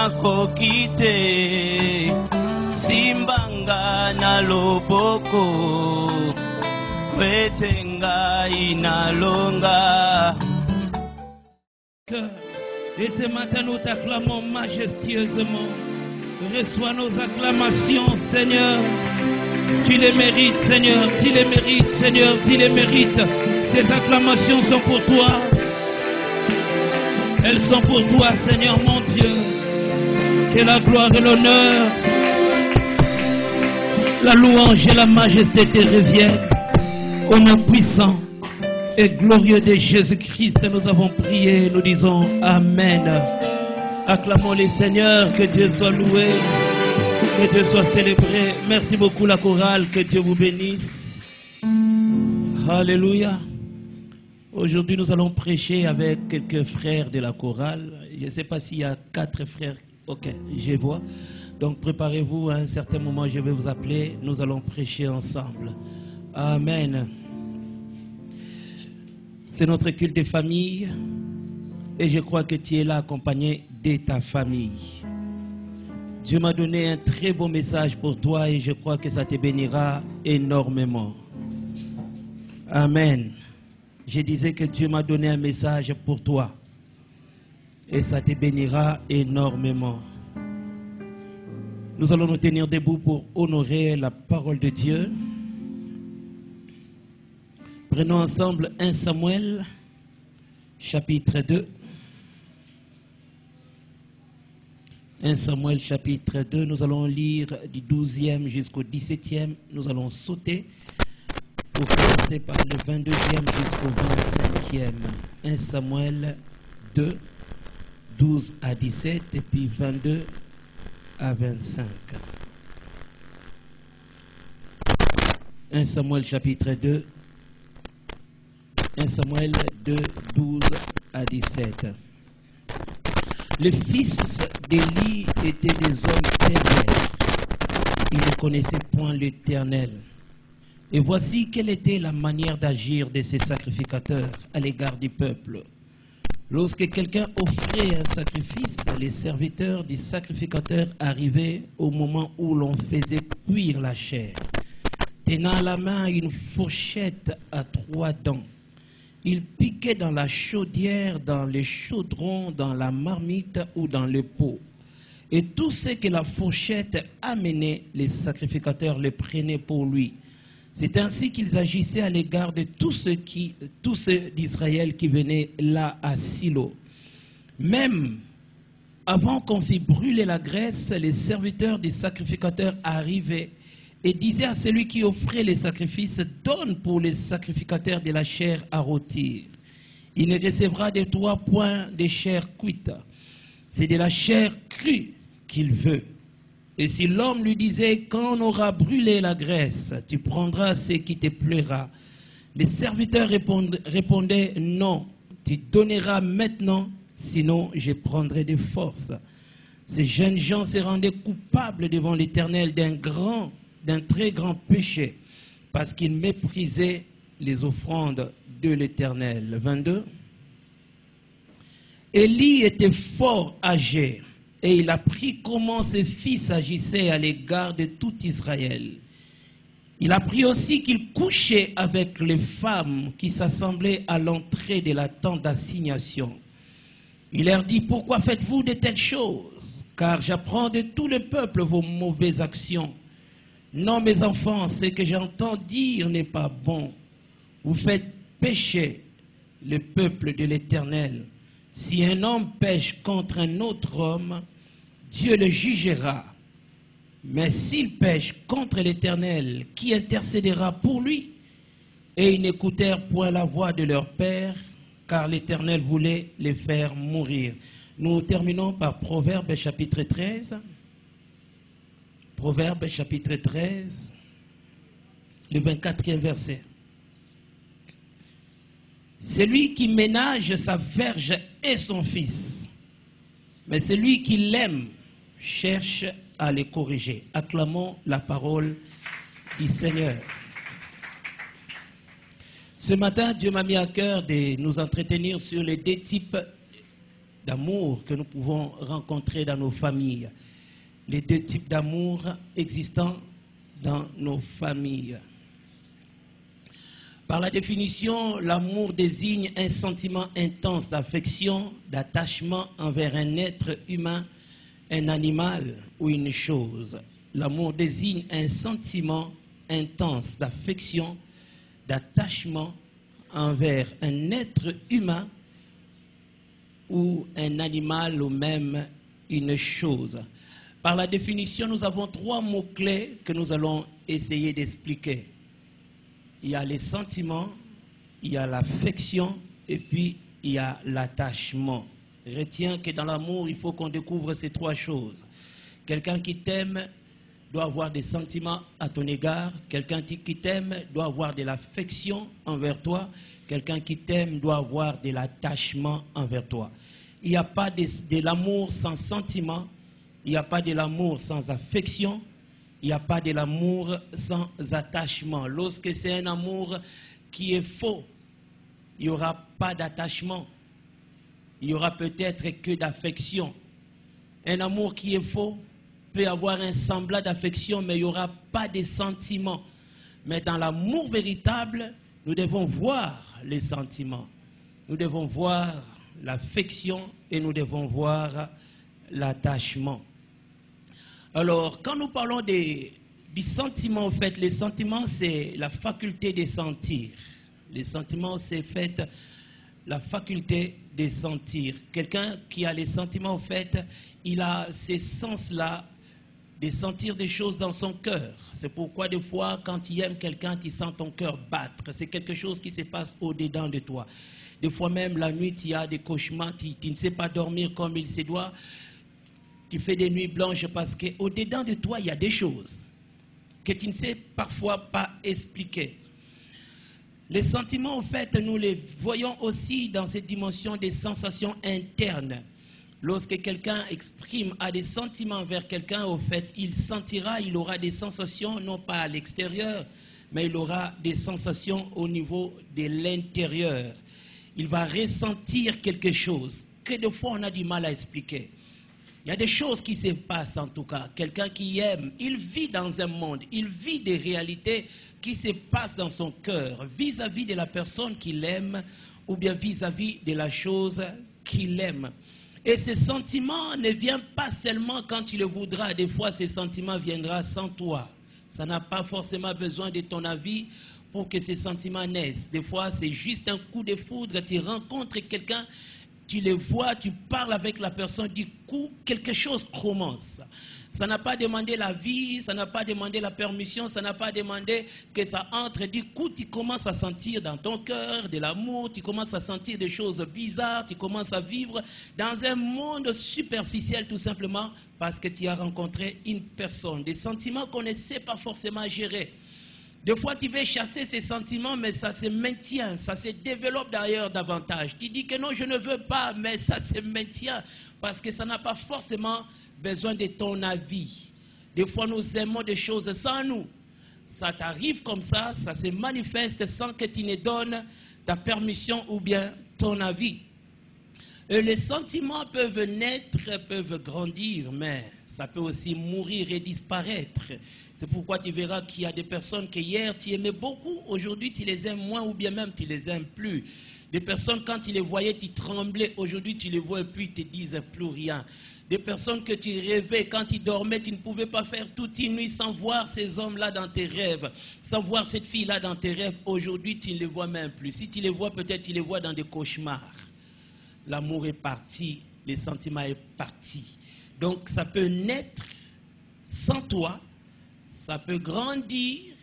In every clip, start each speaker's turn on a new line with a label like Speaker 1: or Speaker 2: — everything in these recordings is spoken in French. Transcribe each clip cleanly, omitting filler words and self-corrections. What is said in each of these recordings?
Speaker 1: nakoki te, simbanga na loboko, fete ngai nalonga.
Speaker 2: Et ce matin nous t'acclamons majestueusement. Reçois nos acclamations, Seigneur. Tu les mérites, Seigneur. Tu les mérites, Seigneur. Tu les mérites. Ces acclamations sont pour toi. Elles sont pour toi, Seigneur mon Dieu. Que la gloire et l'honneur, la louange et la majesté te reviennent. Au nom puissant et glorieux de Jésus-Christ, nous avons prié, nous disons Amen. Acclamons les Seigneurs, que Dieu soit loué, que Dieu soit célébré. Merci beaucoup la chorale, que Dieu vous bénisse. Alléluia. Aujourd'hui, nous allons prêcher avec quelques frères de la chorale. Je ne sais pas s'il y a 4 frères. Ok, je vois. Donc préparez-vous, à un certain moment, je vais vous appeler. Nous allons prêcher ensemble. Amen. C'est notre culte de famille. Et je crois que tu es là accompagné de ta famille. Dieu m'a donné un très beau message pour toi et je crois que ça te bénira énormément. Amen. Je disais que Dieu m'a donné un message pour toi et ça te bénira énormément. Nous allons nous tenir debout pour honorer la parole de Dieu. Prenons ensemble 1 Samuel, chapitre 2. 1 Samuel, chapitre 2. Nous allons lire du 12e jusqu'au 17e. Nous allons sauter pour commencer par le 22e jusqu'au 25e. 1 Samuel 2, 12 à 17 et puis 22 à 25. 1 Samuel, chapitre 2. 1 Samuel 2, 12 à 17. Les fils d'Élie étaient des hommes pervers. Ils ne connaissaient point l'Éternel. Et voici quelle était la manière d'agir de ces sacrificateurs à l'égard du peuple. Lorsque quelqu'un offrait un sacrifice, les serviteurs du sacrificateur arrivaient au moment où l'on faisait cuire la chair. Tenant à la main une fourchette à 3 dents, il piquait dans la chaudière, dans les chaudrons, dans la marmite ou dans le pot. Et tout ce que la fourchette amenait, les sacrificateurs le prenaient pour lui. C'est ainsi qu'ils agissaient à l'égard de tous ceux d'Israël qui venaient là à Silo. Même avant qu'on fît brûler la graisse, les serviteurs des sacrificateurs arrivaient et disaient à celui qui offrait les sacrifices, « Donne pour les sacrificateurs de la chair à rôtir. Il ne recevra de toi point de chair cuite. C'est de la chair crue qu'il veut. » Et si l'homme lui disait, « Quand on aura brûlé la graisse, tu prendras ce qui te plaira. » Les serviteurs répondaient, « Non, tu donneras maintenant, sinon je prendrai de force. » Ces jeunes gens se rendaient coupables devant l'Éternel d'un très grand péché, parce qu'ils méprisaient les offrandes de l'Éternel. 22. Élie était fort âgé, et il apprit comment ses fils agissaient à l'égard de tout Israël. Il apprit aussi qu'il couchait avec les femmes qui s'assemblaient à l'entrée de la tente d'assignation. Il leur dit, « Pourquoi faites-vous de telles choses? Car j'apprends de tout le peuple vos mauvaises actions. Non, mes enfants, ce que j'entends dire n'est pas bon. Vous faites pécher le peuple de l'Éternel. Si un homme pêche contre un autre homme, Dieu le jugera. Mais s'il pêche contre l'Éternel, qui intercédera pour lui? » Et ils n'écoutèrent point la voix de leur père, car l'Éternel voulait les faire mourir. Nous terminons par Proverbes chapitre 13. Proverbes chapitre 13, le 24e verset. Celui qui ménage sa verge est son fils, mais celui qui l'aime cherche à les corriger. Acclamons la parole du Seigneur. Ce matin, Dieu m'a mis à cœur de nous entretenir sur les 2 types d'amour que nous pouvons rencontrer dans nos familles. Les deux types d'amour existants dans nos familles. Par la définition, l'amour désigne un sentiment intense d'affection, d'attachement envers un être humain, un animal ou une chose. L'amour désigne un sentiment intense d'affection, d'attachement envers un être humain ou un animal ou même une chose. Par la définition, nous avons trois mots-clés que nous allons essayer d'expliquer. Il y a les sentiments, il y a l'affection et puis il y a l'attachement. Retiens que dans l'amour, il faut qu'on découvre ces trois choses. Quelqu'un qui t'aime doit avoir des sentiments à ton égard. Quelqu'un qui t'aime doit avoir de l'affection envers toi. Quelqu'un qui t'aime doit avoir de l'attachement envers toi. Il n'y a pas de l'amour sans sentiment. Il n'y a pas de l'amour sans affection. Il n'y a pas de l'amour sans attachement. Lorsque c'est un amour qui est faux, il n'y aura pas d'attachement. Il n'y aura peut-être que d'affection. Un amour qui est faux peut avoir un semblant d'affection, mais il n'y aura pas de sentiment. Mais dans l'amour véritable, nous devons voir les sentiments. Nous devons voir l'affection et nous devons voir l'attachement. Alors, quand nous parlons du sentiment, en fait, les sentiments, c'est la faculté de sentir. Les sentiments, c'est fait la faculté de sentir. Quelqu'un qui a les sentiments, en fait, il a ces sens-là de sentir des choses dans son cœur. C'est pourquoi des fois, quand tu aimes quelqu'un, tu sens ton cœur battre. C'est quelque chose qui se passe au-dedans de toi. Des fois même, la nuit, tu as des cauchemars, tu ne sais pas dormir comme il se doit. Tu fais des nuits blanches parce qu'au-dedans de toi, il y a des choses que tu ne sais parfois pas expliquer. Les sentiments, en fait, nous les voyons aussi dans cette dimension des sensations internes. Lorsque quelqu'un a des sentiments envers quelqu'un, au fait, il aura des sensations, non pas à l'extérieur, mais il aura des sensations au niveau de l'intérieur. Il va ressentir quelque chose que des fois on a du mal à expliquer. Il y a des choses qui se passent en tout cas. Quelqu'un qui aime, il vit dans un monde, il vit des réalités qui se passent dans son cœur vis-à-vis de la personne qu'il aime ou bien vis-à-vis de la chose qu'il aime. Et ces sentiments ne viennent pas seulement quand tu le voudras. Des fois, ces sentiments viendront sans toi. Ça n'a pas forcément besoin de ton avis pour que ces sentiments naissent. Des fois, c'est juste un coup de foudre. Tu rencontres quelqu'un, tu le vois, tu parles avec la personne, du coup, quelque chose commence. Ça n'a pas demandé la vie, ça n'a pas demandé la permission, ça n'a pas demandé que ça entre. Du coup, tu commences à sentir dans ton cœur de l'amour, tu commences à sentir des choses bizarres, tu commences à vivre dans un monde superficiel tout simplement parce que tu as rencontré une personne. Des sentiments qu'on ne sait pas forcément gérer. Des fois, tu veux chasser ces sentiments, mais ça se maintient, ça se développe d'ailleurs davantage. Tu dis que non, je ne veux pas, mais ça se maintient parce que ça n'a pas forcément besoin de ton avis. Des fois, nous aimons des choses sans nous. Ça t'arrive comme ça se manifeste sans que tu ne donnes ta permission ou bien ton avis. Et les sentiments peuvent naître, peuvent grandir, mais ça peut aussi mourir et disparaître. C'est pourquoi tu verras qu'il y a des personnes que hier tu aimais beaucoup, aujourd'hui tu les aimes moins ou bien même tu les aimes plus. Des personnes quand tu les voyais tu tremblais, aujourd'hui tu les vois et puis ils te disent plus rien. Des personnes que tu rêvais quand tu dormais, tu ne pouvais pas faire toute une nuit sans voir ces hommes-là dans tes rêves, sans voir cette fille-là dans tes rêves. Aujourd'hui tu ne les vois même plus. Si tu les vois, peut-être tu les vois dans des cauchemars. L'amour est parti, les sentiments est parti. Donc ça peut naître sans toi, ça peut grandir,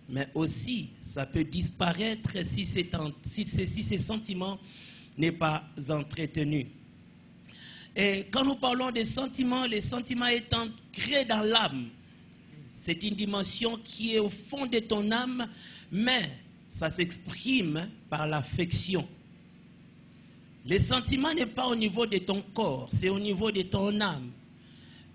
Speaker 2: mais aussi ça peut disparaître si ces sentiments n'est pas entretenu. Et quand nous parlons des sentiments, les sentiments étant créés dans l'âme, c'est une dimension qui est au fond de ton âme, mais ça s'exprime par l'affection. Les sentiments n'est pas au niveau de ton corps, c'est au niveau de ton âme.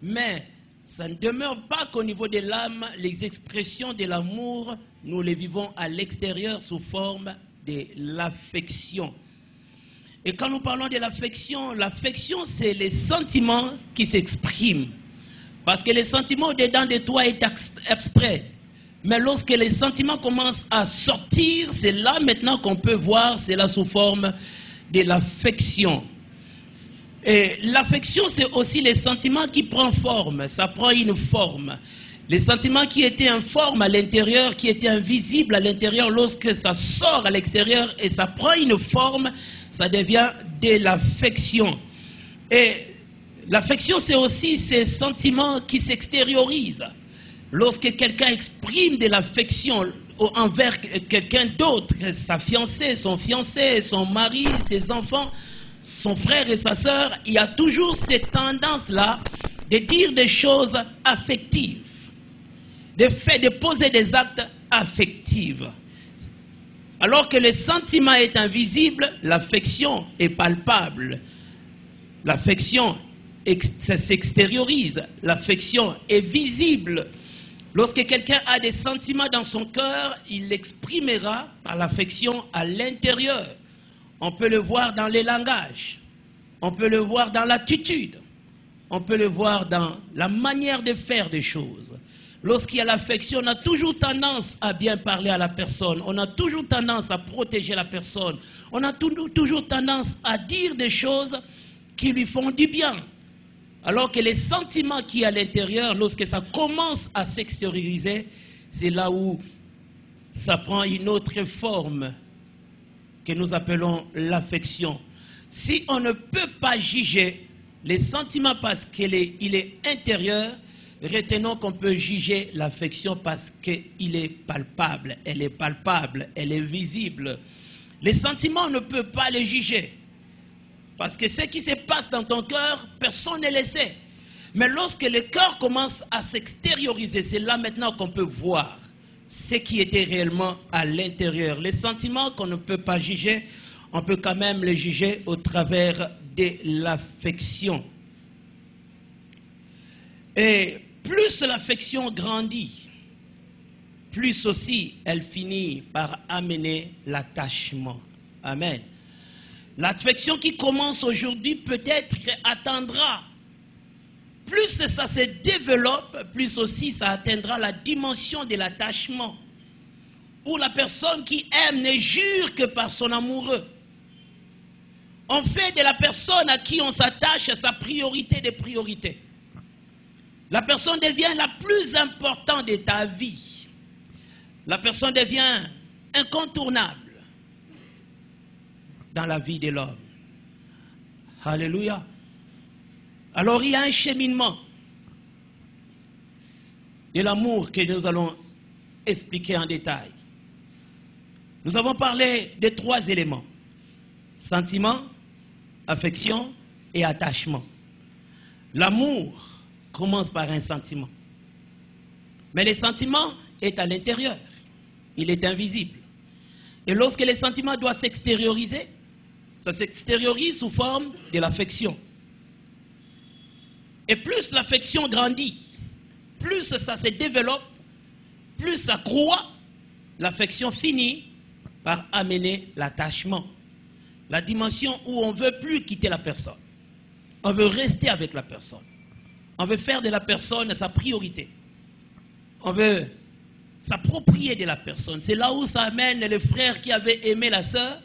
Speaker 2: Mais ça ne demeure pas qu'au niveau de l'âme, les expressions de l'amour, nous les vivons à l'extérieur sous forme de l'affection. Et quand nous parlons de l'affection c'est les sentiments qui s'expriment. Parce que les sentiments au-dedans de toi est abstrait. Mais lorsque les sentiments commencent à sortir, c'est là maintenant qu'on peut voir, c'est là sous forme de l'affection. Et l'affection, c'est aussi les sentiments qui prennent forme, ça prend une forme. Les sentiments qui étaient informes à l'intérieur, qui étaient invisibles à l'intérieur, lorsque ça sort à l'extérieur et ça prend une forme, ça devient de l'affection. Et l'affection, c'est aussi ces sentiments qui s'extériorisent. Lorsque quelqu'un exprime de l'affection envers quelqu'un d'autre, sa fiancée, son fiancé, son mari, ses enfants, son frère et sa sœur, il y a toujours cette tendance-là de dire des choses affectives, de poser des actes affectifs. Alors que le sentiment est invisible, l'affection est palpable. L'affection s'extériorise, l'affection est visible. Lorsque quelqu'un a des sentiments dans son cœur, il l'exprimera par l'affection à l'intérieur. On peut le voir dans les langages, on peut le voir dans l'attitude, on peut le voir dans la manière de faire des choses. Lorsqu'il y a l'affection, on a toujours tendance à bien parler à la personne, on a toujours tendance à protéger la personne, on a toujours tendance à dire des choses qui lui font du bien. Alors que les sentiments qui sont à l'intérieur, lorsque ça commence à s'extérioriser, c'est là où ça prend une autre forme que nous appelons l'affection. Si on ne peut pas juger les sentiments parce qu'il est intérieur, retenons qu'on peut juger l'affection parce qu'il est palpable, elle est visible. Les sentiments, on ne peut pas les juger. Parce que ce qui se passe dans ton cœur, personne ne le sait. Mais lorsque le cœur commence à s'extérioriser, c'est là maintenant qu'on peut voir ce qui était réellement à l'intérieur. Les sentiments qu'on ne peut pas juger, on peut quand même les juger au travers de l'affection. Et plus l'affection grandit, plus aussi elle finit par amener l'attachement. Amen. L'affection qui commence aujourd'hui peut-être attendra. Plus ça se développe, plus aussi ça atteindra la dimension de l'attachement. Où la personne qui aime ne jure que par son amoureux. On fait de la personne à qui on s'attache sa priorité des priorités. La personne devient la plus importante de ta vie. La personne devient incontournable dans la vie de l'homme. Alléluia. Alors il y a un cheminement de l'amour que nous allons expliquer en détail. Nous avons parlé de 3 éléments. Sentiment, affection et attachement. L'amour commence par un sentiment. Mais le sentiment est à l'intérieur. Il est invisible. Et lorsque le sentiment doit s'extérioriser, ça s'extériorise sous forme de l'affection. Et plus l'affection grandit, plus ça se développe, plus ça croît, l'affection finit par amener l'attachement. La dimension où on ne veut plus quitter la personne. On veut rester avec la personne. On veut faire de la personne sa priorité. On veut s'approprier de la personne. C'est là où ça amène le frère qui avait aimé la sœur.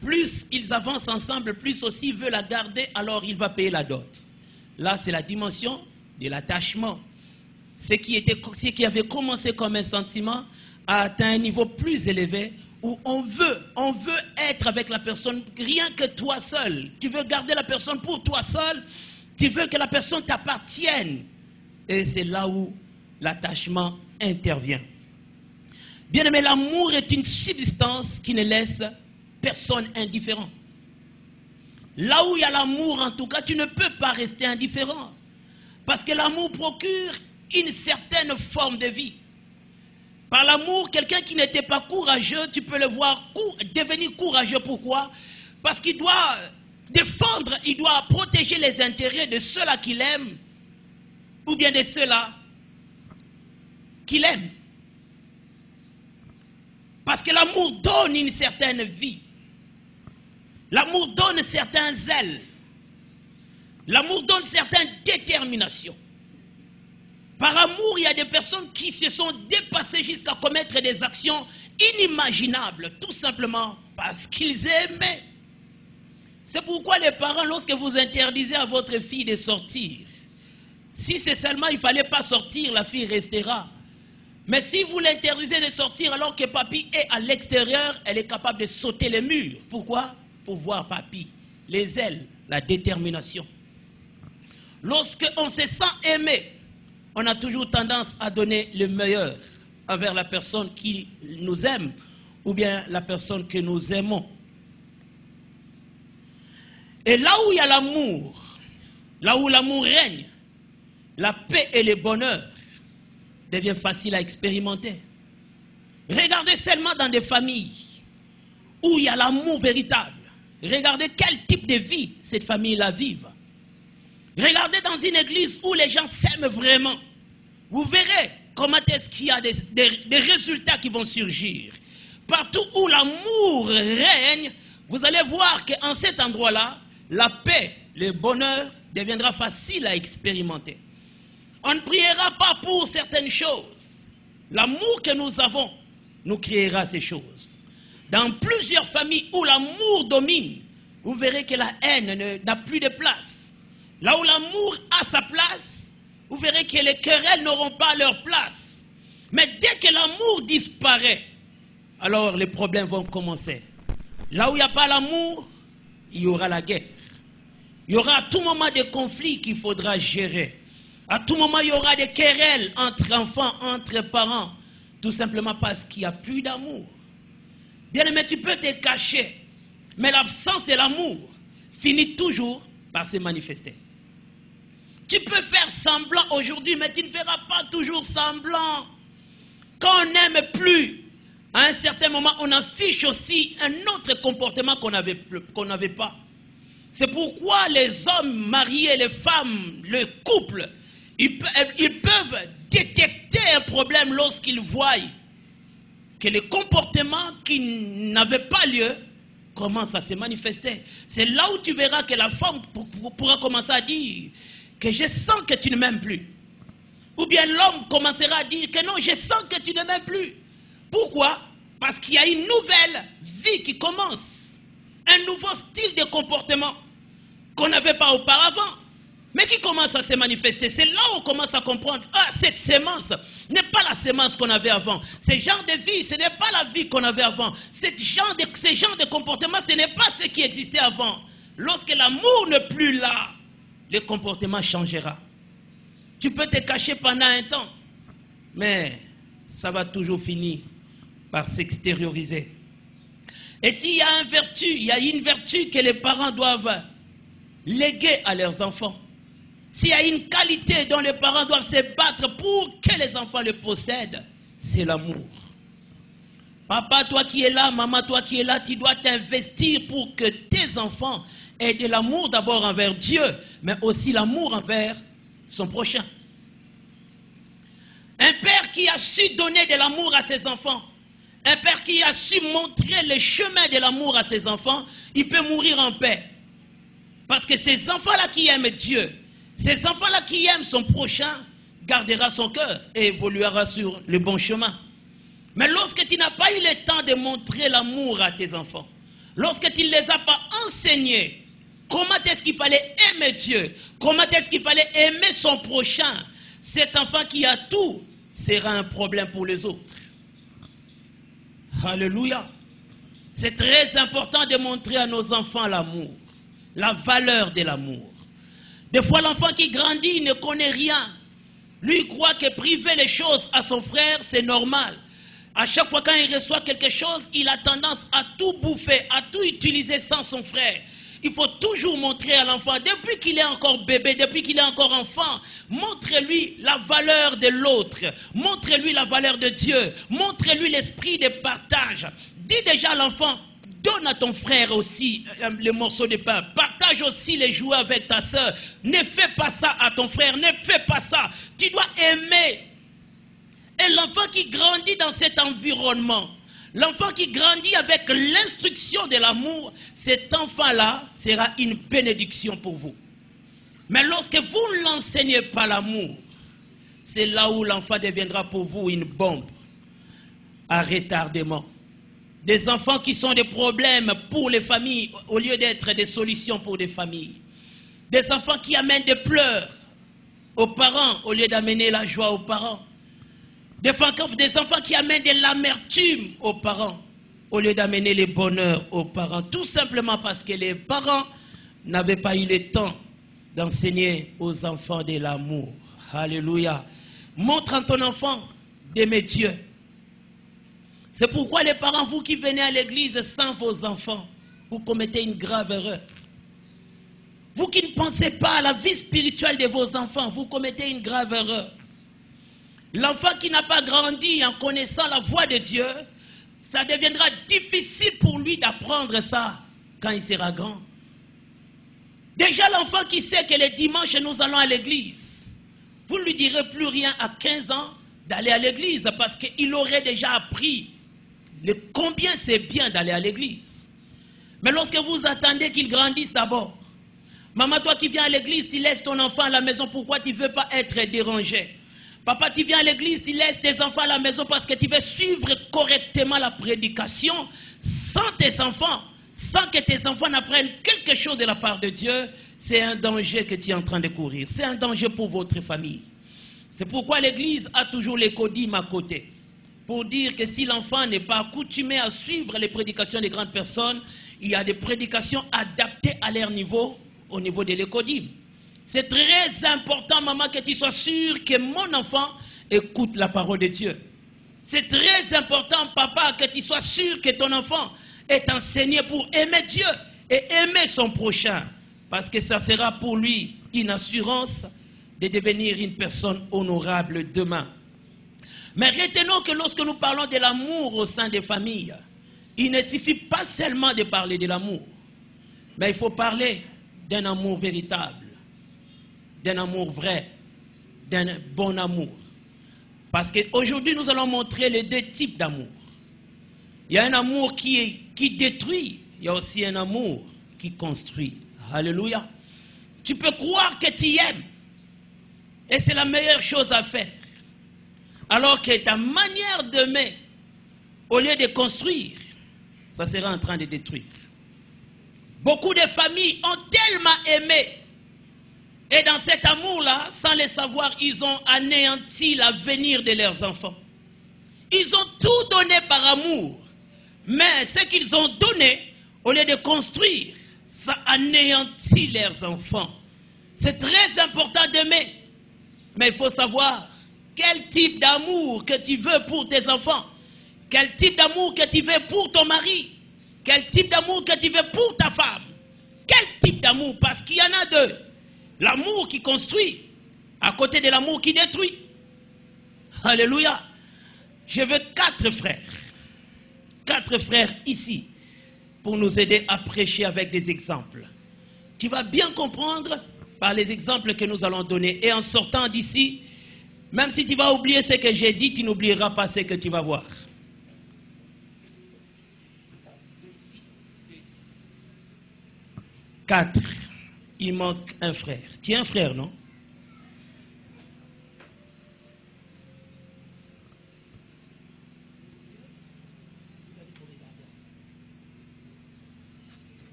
Speaker 2: Plus ils avancent ensemble, plus aussi il veut la garder, alors il va payer la dot. Là, c'est la dimension de l'attachement. Ce qui avait commencé comme un sentiment a atteint un niveau plus élevé où on veut être avec la personne rien que toi seul. Tu veux garder la personne pour toi seul. Tu veux que la personne t'appartienne. Et c'est là où l'attachement intervient. Bien aimé, l'amour est une substance qui ne laisse personne indifférent. Là où il y a l'amour, en tout cas, tu ne peux pas rester indifférent. Parce que l'amour procure une certaine forme de vie. Par l'amour, quelqu'un qui n'était pas courageux, tu peux le voir devenir courageux. Pourquoi? Parce qu'il doit défendre, il doit protéger les intérêts de ceux-là qu'il aime, ou bien de ceux-là qu'il aime. Parce que l'amour donne une certaine vie. L'amour donne certains zèles. L'amour donne certaines déterminations. Par amour, il y a des personnes qui se sont dépassées jusqu'à commettre des actions inimaginables, tout simplement parce qu'ils aimaient. C'est pourquoi les parents, lorsque vous interdisez à votre fille de sortir, si c'est seulement il ne fallait pas sortir, la fille restera. Mais si vous l'interdisez de sortir alors que papy est à l'extérieur, elle est capable de sauter les murs. Pourquoi? Pour voir papy. Les ailes, la détermination. Lorsqu'on se sent aimé, on a toujours tendance à donner le meilleur envers la personne qui nous aime ou bien la personne que nous aimons. Et là où il y a l'amour, là où l'amour règne, la paix et le bonheur deviennent faciles à expérimenter. Regardez seulement dans des familles où il y a l'amour véritable. Regardez quel type de vie cette famille-là vive. Regardez dans une église où les gens s'aiment vraiment. Vous verrez comment est-ce qu'il y a des résultats qui vont surgir. Partout où l'amour règne, vous allez voir qu'en cet endroit-là, la paix, le bonheur deviendra facile à expérimenter. On ne priera pas pour certaines choses. L'amour que nous avons nous créera ces choses. Dans plusieurs familles où l'amour domine, vous verrez que la haine n'a plus de place. Là où l'amour a sa place, vous verrez que les querelles n'auront pas leur place. Mais dès que l'amour disparaît, alors les problèmes vont commencer. Là où il n'y a pas l'amour, il y aura la guerre. Il y aura à tout moment des conflits qu'il faudra gérer. À tout moment, il y aura des querelles entre enfants, entre parents. Tout simplement parce qu'il n'y a plus d'amour. Bien aimé, tu peux te cacher. Mais l'absence de l'amour finit toujours par se manifester. Tu peux faire semblant aujourd'hui, mais tu ne feras pas toujours semblant. Quand on n'aime plus, à un certain moment, on affiche aussi un autre comportement qu'on n'avait pas. C'est pourquoi les hommes mariés, les femmes, le couple, ils peuvent détecter un problème lorsqu'ils voient que les comportements qui n'avaient pas lieu commencent à se manifester. C'est là où tu verras que la femme pourra commencer à dire que je sens que tu ne m'aimes plus. Ou bien l'homme commencera à dire que non, je sens que tu ne m'aimes plus. Pourquoi? Parce qu'il y a une nouvelle vie qui commence. Un nouveau style de comportement qu'on n'avait pas auparavant, mais qui commence à se manifester. C'est là où on commence à comprendre, ah, cette sémence n'est pas la sémence qu'on avait avant. Ce genre de vie, ce n'est pas la vie qu'on avait avant. Ce genre de comportement, ce n'est pas ce qui existait avant. Lorsque l'amour n'est plus là, le comportement changera. Tu peux te cacher pendant un temps, mais ça va toujours finir par s'extérioriser. Et s'il y a il y a une vertu que les parents doivent léguer à leurs enfants. S'il y a une qualité dont les parents doivent se battre pour que les enfants le possèdent, c'est l'amour. Papa, toi qui es là, maman, toi qui es là, tu dois t'investir pour que tes enfants aient de l'amour d'abord envers Dieu, mais aussi l'amour envers son prochain. Un père qui a su donner de l'amour à ses enfants, un père qui a su montrer le chemin de l'amour à ses enfants, il peut mourir en paix. Parce que ces enfants-là qui aiment Dieu, ces enfants-là qui aiment son prochain, gardera son cœur et évoluera sur le bon chemin. Mais lorsque tu n'as pas eu le temps de montrer l'amour à tes enfants, lorsque tu ne les as pas enseignés, comment est-ce qu'il fallait aimer Dieu, comment est-ce qu'il fallait aimer son prochain, cet enfant qui a tout sera un problème pour les autres. Alléluia. C'est très important de montrer à nos enfants l'amour, la valeur de l'amour. Des fois, l'enfant qui grandit ne connaît rien. Lui croit que priver les choses à son frère, c'est normal. À chaque fois quand il reçoit quelque chose, il a tendance à tout bouffer, à tout utiliser sans son frère. Il faut toujours montrer à l'enfant, depuis qu'il est encore bébé, depuis qu'il est encore enfant, montre-lui la valeur de l'autre, montre-lui la valeur de Dieu, montre-lui l'esprit de partage. Dis déjà à l'enfant, donne à ton frère aussi le morceau de pain, partage aussi les jouets avec ta soeur. Ne fais pas ça à ton frère, ne fais pas ça. Tu dois aimer. Et l'enfant qui grandit dans cet environnement, L'enfant qui grandit avec l'instruction de l'amour, cet enfant-là sera une bénédiction pour vous. Mais lorsque vous ne l'enseignez pas l'amour, c'est là où l'enfant deviendra pour vous une bombe à retardement. Des enfants qui sont des problèmes pour les familles au lieu d'être des solutions pour des familles. Des enfants qui amènent des pleurs aux parents au lieu d'amener la joie aux parents. Des enfants qui amènent de l'amertume aux parents au lieu d'amener le bonheur aux parents. Tout simplement parce que les parents n'avaient pas eu le temps d'enseigner aux enfants de l'amour. Alléluia. Montre à ton enfant d'aimer Dieu. C'est pourquoi les parents, vous qui venez à l'église sans vos enfants, vous commettez une grave erreur. Vous qui ne pensez pas à la vie spirituelle de vos enfants, vous commettez une grave erreur. L'enfant qui n'a pas grandi en connaissant la voix de Dieu, ça deviendra difficile pour lui d'apprendre ça quand il sera grand. Déjà l'enfant qui sait que les dimanches nous allons à l'église, vous ne lui direz plus rien à 15 ans d'aller à l'église parce qu'il aurait déjà appris combien c'est bien d'aller à l'église. Mais lorsque vous attendez qu'il grandisse d'abord, maman, toi qui viens à l'église, tu laisses ton enfant à la maison, pourquoi tu ne veux pas être dérangé? Papa, tu viens à l'église, tu laisses tes enfants à la maison parce que tu veux suivre correctement la prédication sans tes enfants, sans que tes enfants n'apprennent quelque chose de la part de Dieu. C'est un danger que tu es en train de courir. C'est un danger pour votre famille. C'est pourquoi l'église a toujours les codimes à côté. Pour dire que si l'enfant n'est pas accoutumé à suivre les prédications des grandes personnes, il y a des prédications adaptées à leur niveau, au niveau de l'écodime. C'est très important, maman, que tu sois sûr que mon enfant écoute la parole de Dieu. C'est très important, papa, que tu sois sûr que ton enfant est enseigné pour aimer Dieu et aimer son prochain. Parce que ça sera pour lui une assurance de devenir une personne honorable demain. Mais retenons que lorsque nous parlons de l'amour au sein des familles, il ne suffit pas seulement de parler de l'amour, mais il faut parler d'un amour véritable, d'un amour vrai, d'un bon amour. Parce qu'aujourd'hui, nous allons montrer les deux types d'amour. Il y a un amour qui détruit, il y a aussi un amour qui construit. Alléluia. Tu peux croire que tu aimes, et c'est la meilleure chose à faire. Alors que ta manière d'aimer, au lieu de construire, ça sera en train de détruire. Beaucoup de familles ont tellement aimé. Et dans cet amour-là, sans le savoir, ils ont anéanti l'avenir de leurs enfants. Ils ont tout donné par amour. Mais ce qu'ils ont donné, au lieu de construire, ça anéantit leurs enfants. C'est très important d'aimer. Mais il faut savoir quel type d'amour que tu veux pour tes enfants. Quel type d'amour que tu veux pour ton mari. Quel type d'amour que tu veux pour ta femme. Quel type d'amour? Parce qu'il y en a deux. L'amour qui construit, à côté de l'amour qui détruit. Alléluia. Je veux 4 frères. 4 frères ici, pour nous aider à prêcher avec des exemples. Tu vas bien comprendre par les exemples que nous allons donner. Et en sortant d'ici, même si tu vas oublier ce que j'ai dit, tu n'oublieras pas ce que tu vas voir. Quatre. Il manque un frère. Tu es un frère, non?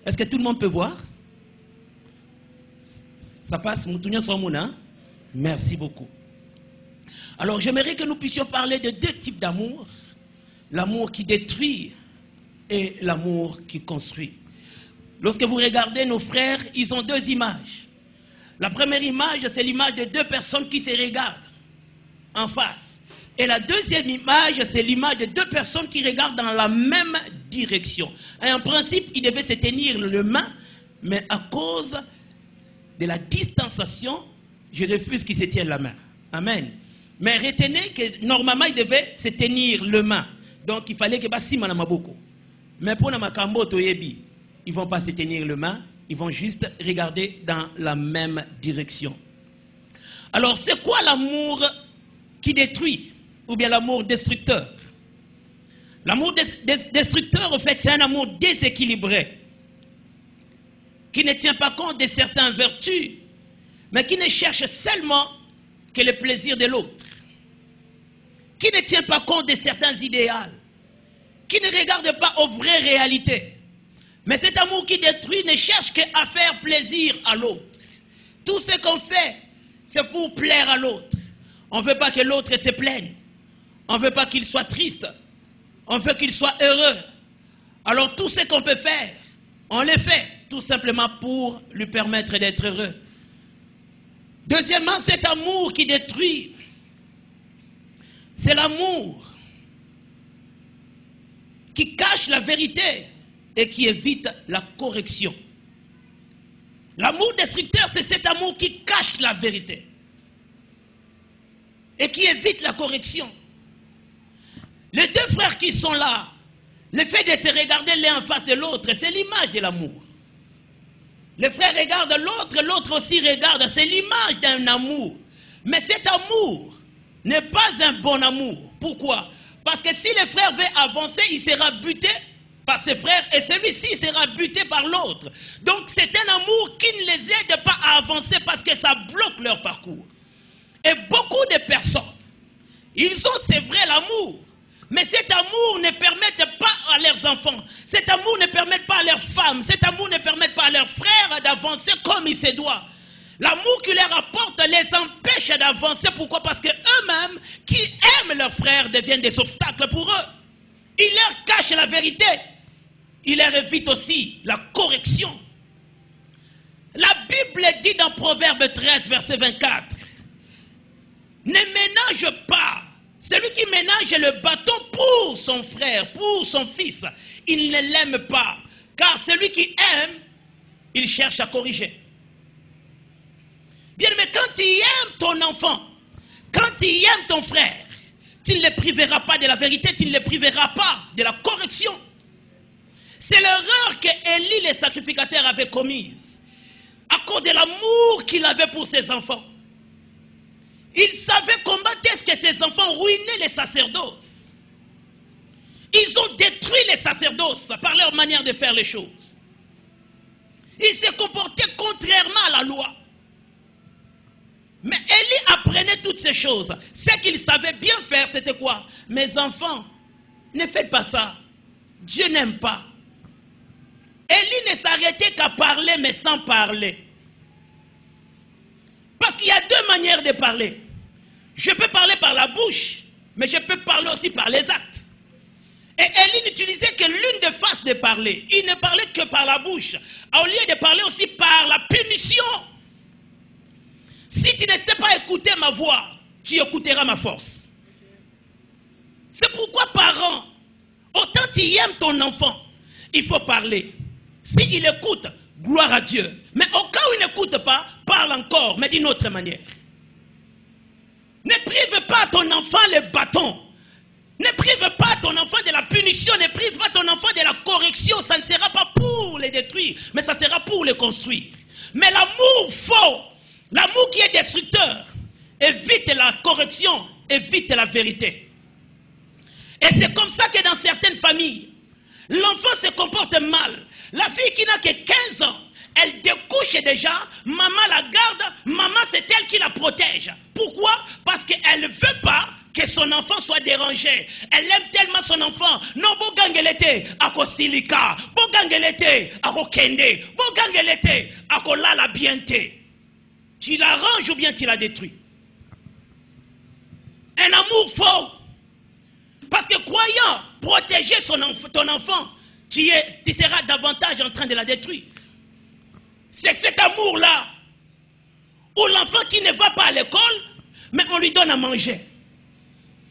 Speaker 2: Est-ce que tout le monde peut voir? Ça passe, Moutounia Somouna. Merci beaucoup. Alors, j'aimerais que nous puissions parler de 2 types d'amour. L'amour qui détruit et l'amour qui construit. Lorsque vous regardez nos frères, ils ont 2 images. La première image, c'est l'image de 2 personnes qui se regardent en face. Et la deuxième image, c'est l'image de 2 personnes qui regardent dans la même direction. Et en principe, ils devaient se tenir les mains, mais à cause de la distanciation, je refuse qu'ils se tiennent la main. Amen. Mais retenez que normalement, ils devaient se tenir les mains. Donc, il fallait que Bassi Manamaboko. Mais pour Namakambo Toyebi, ils ne vont pas se tenir les mains, ils vont juste regarder dans la même direction. Alors, c'est quoi l'amour qui détruit ou bien l'amour destructeur? L'amour destructeur, en fait, c'est un amour déséquilibré qui ne tient pas compte de certaines vertus, mais qui ne cherche seulement que le plaisir de l'autre, qui ne tient pas compte de certains idéaux, qui ne regarde pas aux vraies réalités. Mais cet amour qui détruit ne cherche qu'à faire plaisir à l'autre. Tout ce qu'on fait, c'est pour plaire à l'autre. On ne veut pas que l'autre se plaigne. On ne veut pas qu'il soit triste. On veut qu'il soit heureux. Alors tout ce qu'on peut faire, on le fait tout simplement pour lui permettre d'être heureux. Deuxièmement, cet amour qui détruit, c'est l'amour qui cache la vérité et qui évite la correction. L'amour destructeur, c'est cet amour qui cache la vérité et qui évite la correction. Les deux frères qui sont là, le fait de se regarder l'un en face de l'autre, c'est l'image de l'amour. Le frère regarde l'autre, l'autre aussi regarde, c'est l'image d'un amour. Mais cet amour n'est pas un bon amour. Pourquoi? Parce que si le frère veut avancer, il sera buté par ses frères et celui-ci sera buté par l'autre. Donc c'est un amour qui ne les aide pas à avancer parce que ça bloque leur parcours. Et beaucoup de personnes, ils ont, c'est vrai, l'amour. Mais cet amour ne permet pas à leurs enfants, cet amour ne permet pas à leurs femmes, cet amour ne permet pas à leurs frères d'avancer comme il se doit. L'amour qui leur apporte les empêche d'avancer. Pourquoi? Parce qu'eux-mêmes, qui aiment leurs frères, deviennent des obstacles pour eux. Ils leur cachent la vérité. Ils leur évitent aussi la correction. La Bible dit dans Proverbe 13, verset 24, « Ne ménage pas. Celui qui ménage le bâton pour son frère, pour son fils, il ne l'aime pas. Car celui qui aime, il cherche à corriger. » Bien, mais quand tu aimes ton enfant, quand tu aimes ton frère, tu ne le priveras pas de la vérité, tu ne le priveras pas de la correction. C'est l'erreur que Élie, le sacrificateur, avait commise à cause de l'amour qu'il avait pour ses enfants. Il savait comment est-ce que ses enfants ruinaient les sacerdoces. Ils ont détruit les sacerdoces par leur manière de faire les choses. Ils se comportaient contrairement à la loi. Mais Élie apprenait toutes ces choses. Ce qu'il savait bien faire, c'était quoi? Mes enfants, ne faites pas ça. Dieu n'aime pas. Élie ne s'arrêtait qu'à parler, mais sans parler. Parce qu'il y a deux manières de parler. Je peux parler par la bouche, mais je peux parler aussi par les actes. Et Élie n'utilisait que l'une des faces de parler. Il ne parlait que par la bouche. Au lieu de parler aussi par la punition. Si tu ne sais pas écouter ma voix, tu écouteras ma force. C'est pourquoi, parents, autant tu aimes ton enfant, il faut parler. S'il écoute, gloire à Dieu. Mais au cas où il n'écoute pas, parle encore, mais d'une autre manière. Ne prive pas ton enfant le bâton. Ne prive pas ton enfant de la punition. Ne prive pas ton enfant de la correction. Ça ne sera pas pour les détruire, mais ça sera pour les construire. Mais l'amour faux, l'amour qui est destructeur, évite la correction, évite la vérité. Et c'est comme ça que dans certaines familles, l'enfant se comporte mal. La fille qui n'a que 15 ans, elle découche déjà, maman la garde, maman c'est elle qui la protège. Pourquoi? Parce qu'elle ne veut pas que son enfant soit dérangé. Elle aime tellement son enfant. Non, bo gangelete, ako silika, bo gangelete, ako kende, bo gangelete, ako lala biente. Tu l'arranges ou bien tu la détruis. Un amour faux. Parce que croyant protéger ton enfant, tu seras davantage en train de la détruire. C'est cet amour-là où l'enfant qui ne va pas à l'école, mais on lui donne à manger.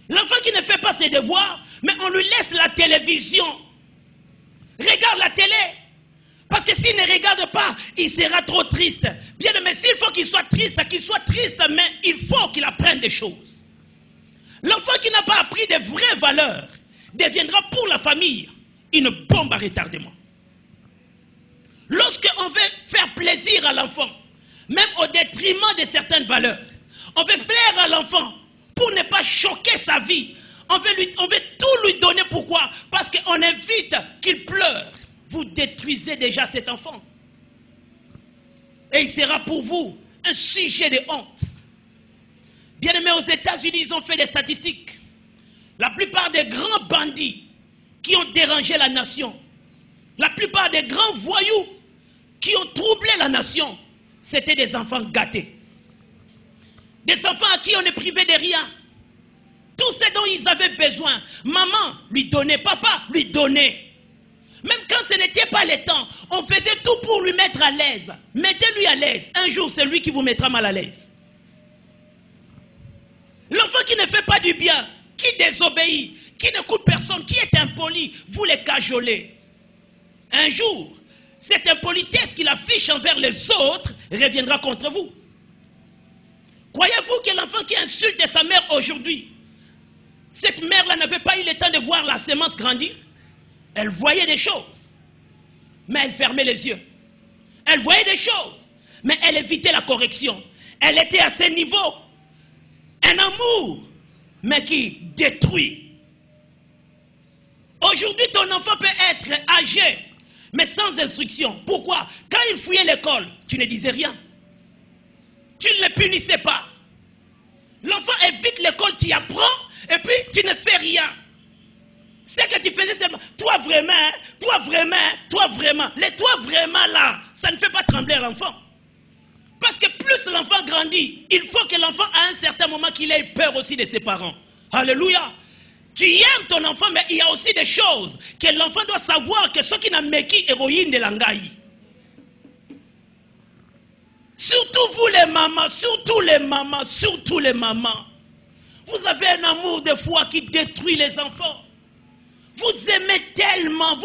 Speaker 2: L'enfant qui ne fait pas ses devoirs, mais on lui laisse la télévision. Regarde la télé. Parce que s'il ne regarde pas, il sera trop triste. Bien, mais s'il faut qu'il soit triste, mais il faut qu'il apprenne des choses. L'enfant qui n'a pas appris de vraies valeurs deviendra pour la famille une bombe à retardement. Lorsqu'on veut faire plaisir à l'enfant, même au détriment de certaines valeurs, on veut plaire à l'enfant pour ne pas choquer sa vie. On veut tout lui donner. Pourquoi? Parce qu'on évite qu'il pleure. Vous détruisez déjà cet enfant. Et il sera pour vous un sujet de honte. Bien aimé, aux États-Unis, ils ont fait des statistiques. La plupart des grands bandits qui ont dérangé la nation, la plupart des grands voyous qui ont troublé la nation, c'était des enfants gâtés. Des enfants à qui on est privé de rien. Tout ce dont ils avaient besoin, maman lui donnait, papa lui donnait. Même quand ce n'était pas le temps, on faisait tout pour lui mettre à l'aise. Mettez-lui à l'aise. Un jour, c'est lui qui vous mettra mal à l'aise. L'enfant qui ne fait pas du bien, qui désobéit, qui n'écoute personne, qui est impoli, vous les cajolez. Un jour, cette impolitesse qu'il affiche envers les autres reviendra contre vous. Croyez-vous que l'enfant qui insulte sa mère aujourd'hui, cette mère-là n'avait pas eu le temps de voir la semence grandir? Elle voyait des choses, mais elle fermait les yeux. Elle voyait des choses, mais elle évitait la correction. Elle était à ce niveau. Un amour, mais qui détruit. Aujourd'hui, ton enfant peut être âgé, mais sans instruction. Pourquoi? Quand il fouillait l'école, tu ne disais rien. Tu ne le punissais pas. L'enfant évite l'école, tu y apprends, et puis tu ne fais rien. C'est que tu faisais seulement, toi vraiment, toi vraiment, toi vraiment. Les toi vraiment là, ça ne fait pas trembler l'enfant. Parce que plus l'enfant grandit, il faut que l'enfant à un certain moment qu'il ait peur aussi de ses parents. Alléluia. Tu aimes ton enfant, mais il y a aussi des choses que l'enfant doit savoir que ce qui n'a meki héroïne de l'angaï. Surtout vous les mamans, surtout les mamans, surtout les mamans. Vous avez un amour de foi qui détruit les enfants. Vous aimez tellement,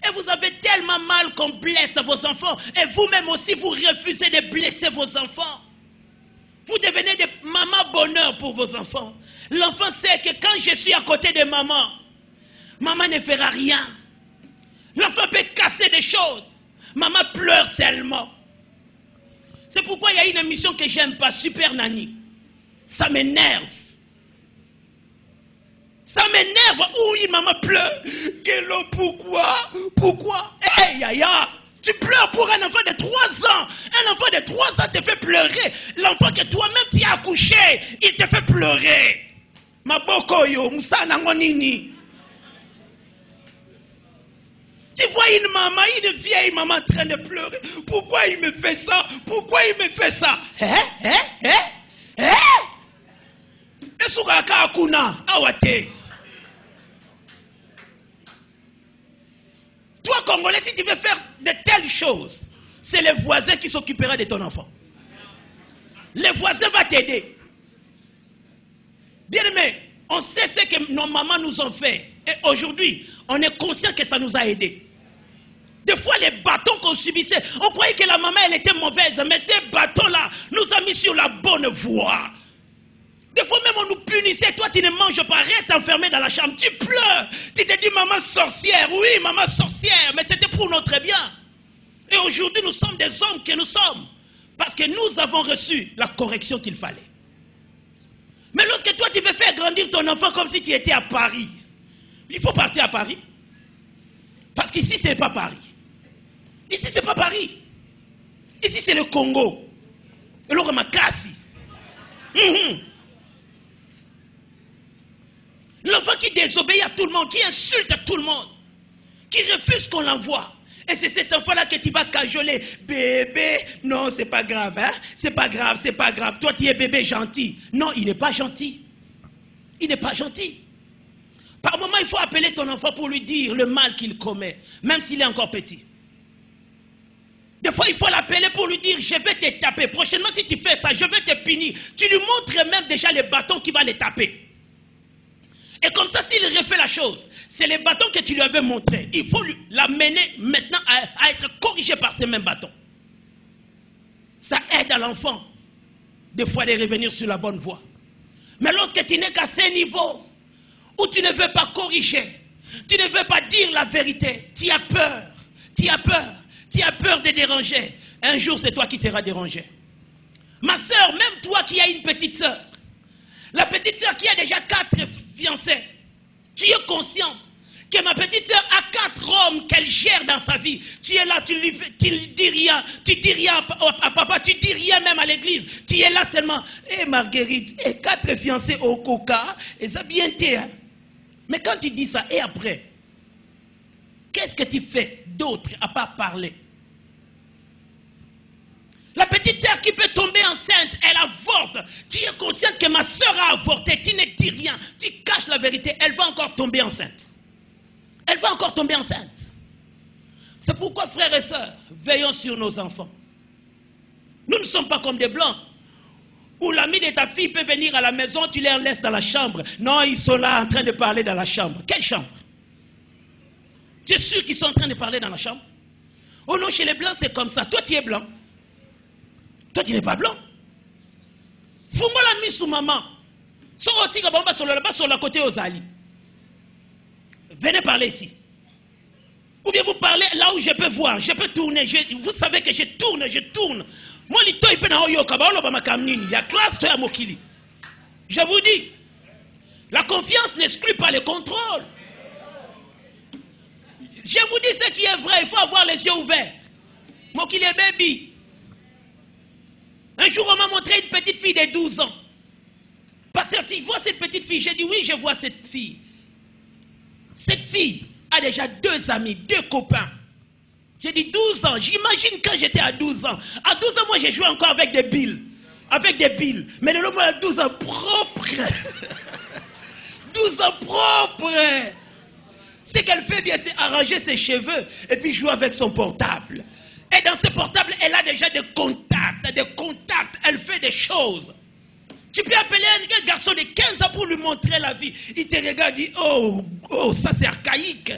Speaker 2: et vous avez tellement mal qu'on blesse vos enfants, et vous-même aussi vous refusez de blesser vos enfants. Vous devenez des mamans bonheur pour vos enfants. L'enfant sait que quand je suis à côté de maman, maman ne fera rien. L'enfant peut casser des choses, maman pleure seulement. C'est pourquoi il y a une émission que j'aime pas, Super Nanny. Ça m'énerve. Ça m'énerve. Oui, maman pleure. Quelo, pourquoi? Pourquoi? Hey, yaya. Tu pleures pour un enfant de 3 ans. Un enfant de 3 ans te fait pleurer. L'enfant que toi-même tu as accouché, il te fait pleurer. Maboko yo, musana ngonini. Tu vois une maman, une vieille maman en train de pleurer. Pourquoi il me fait ça? Pourquoi il me fait ça? Esugaka akuna awate. Toi, Congolais, si tu veux faire de telles choses, c'est les voisins qui s'occupera de ton enfant. Les voisins vont t'aider. Bien aimé, on sait ce que nos mamans nous ont fait. Et aujourd'hui, on est conscient que ça nous a aidés. Des fois, les bâtons qu'on subissait, on croyait que la maman, elle était mauvaise. Mais ces bâtons-là nous ont mis sur la bonne voie. Des fois même on nous punissait, toi tu ne manges pas, reste enfermé dans la chambre, tu pleures, tu te dis maman sorcière, oui maman sorcière, mais c'était pour notre bien. Et aujourd'hui nous sommes des hommes que nous sommes, parce que nous avons reçu la correction qu'il fallait. Mais lorsque toi tu veux faire grandir ton enfant comme si tu étais à Paris, il faut partir à Paris. Parce qu'ici ce n'est pas Paris. Ici ce n'est pas Paris. Ici c'est le Congo. Et l'autre Makassi. L'enfant qui désobéit à tout le monde, qui insulte à tout le monde, qui refuse qu'on l'envoie. Et c'est cet enfant-là que tu vas cajoler. Bébé, non, c'est pas grave, hein? C'est pas grave, c'est pas grave. Toi, tu es bébé gentil. Non, il n'est pas gentil. Il n'est pas gentil. Par moment, il faut appeler ton enfant pour lui dire le mal qu'il commet, même s'il est encore petit. Des fois, il faut l'appeler pour lui dire, je vais te taper. Prochainement, si tu fais ça, je vais te punir. Tu lui montres même déjà les bâtons qui va les taper. Et comme ça, s'il refait la chose, c'est les bâtons que tu lui avais montrés. Il faut l'amener maintenant à être corrigé par ces mêmes bâtons. Ça aide à l'enfant, des fois, de revenir sur la bonne voie. Mais lorsque tu n'es qu'à ce niveau, où tu ne veux pas corriger, Tu ne veux pas dire la vérité. Tu as peur. Tu as peur. Tu as peur de déranger. Un jour, c'est toi qui seras dérangé. Ma soeur, même toi qui as une petite soeur, la petite soeur qui a déjà 4 fiancés, tu es consciente que ma petite soeur a 4 hommes qu'elle gère dans sa vie. Tu es là, tu lui dis rien, tu dis rien à papa, tu dis rien même à l'église. Tu es là seulement. Et Marguerite, et 4 fiancés au coca, et ça bien t'es. Hein? Mais quand tu dis ça, et après, qu'est-ce que tu fais d'autre à part parler? La petite sœur qui peut tomber enceinte, elle avorte. Tu es consciente que ma sœur a avorté, tu ne dis rien, tu caches la vérité, elle va encore tomber enceinte. Elle va encore tomber enceinte. C'est pourquoi, frères et sœurs, veillons sur nos enfants. Nous ne sommes pas comme des blancs, où l'ami de ta fille peut venir à la maison, tu les laisses dans la chambre. Non, ils sont là en train de parler dans la chambre. Quelle chambre? Tu es sûr qu'ils sont en train de parler dans la chambre? Oh non, chez les blancs, c'est comme ça. Toi, tu es blanc. Toi, tu n'es pas blanc. Fous-moi la mise sous maman. Sur la côté aux Ali. Venez parler ici. Ou bien vous parlez là où je peux voir, je peux tourner. Vous savez que je tourne. Moi, il y a classe, toi, Mokili. Je vous dis, la confiance n'exclut pas le contrôle. Je vous dis ce qui est vrai, il faut avoir les yeux ouverts. Mokili baby. Un jour, on m'a montré une petite fille de 12 ans. Pasteur, tu vois cette petite fille? J'ai dit oui, je vois cette fille. Cette fille a déjà 2 amis, 2 copains. J'ai dit 12 ans. J'imagine quand j'étais à 12 ans. À 12 ans, moi, j'ai joué encore avec des billes. Mais le moment à 12 ans propre. 12 ans propre. Ce qu'elle fait bien, c'est arranger ses cheveux et puis jouer avec son portable. Et dans ce portable, elle a déjà des contacts, elle fait des choses. Tu peux appeler un garçon de 15 ans pour lui montrer la vie. Il te regarde et dit, oh, ça c'est archaïque.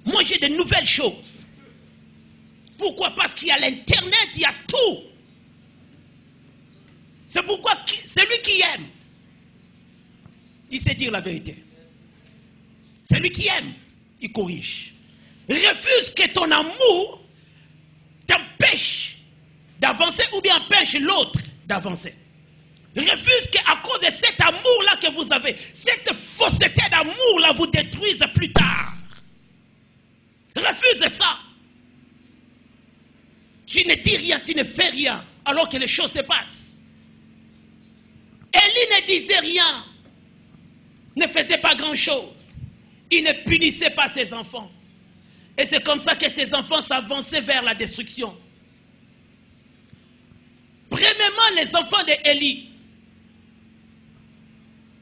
Speaker 2: Moi j'ai de nouvelles choses. Pourquoi? Parce qu'il y a l'internet, il y a tout. C'est pourquoi celui qui aime, il sait dire la vérité. Celui qui aime, il corrige. Refuse que ton amour t'empêche d'avancer ou bien empêche l'autre d'avancer. Refuse qu'à cause de cet amour-là que vous avez, cette fausseté d'amour-là vous détruise plus tard. Refuse ça. Tu ne dis rien, tu ne fais rien, alors que les choses se passent. Élie ne disait rien, ne faisait pas grand-chose. Il ne punissait pas ses enfants. Et c'est comme ça que ses enfants s'avançaient vers la destruction. Premièrement, les enfants d'Élie,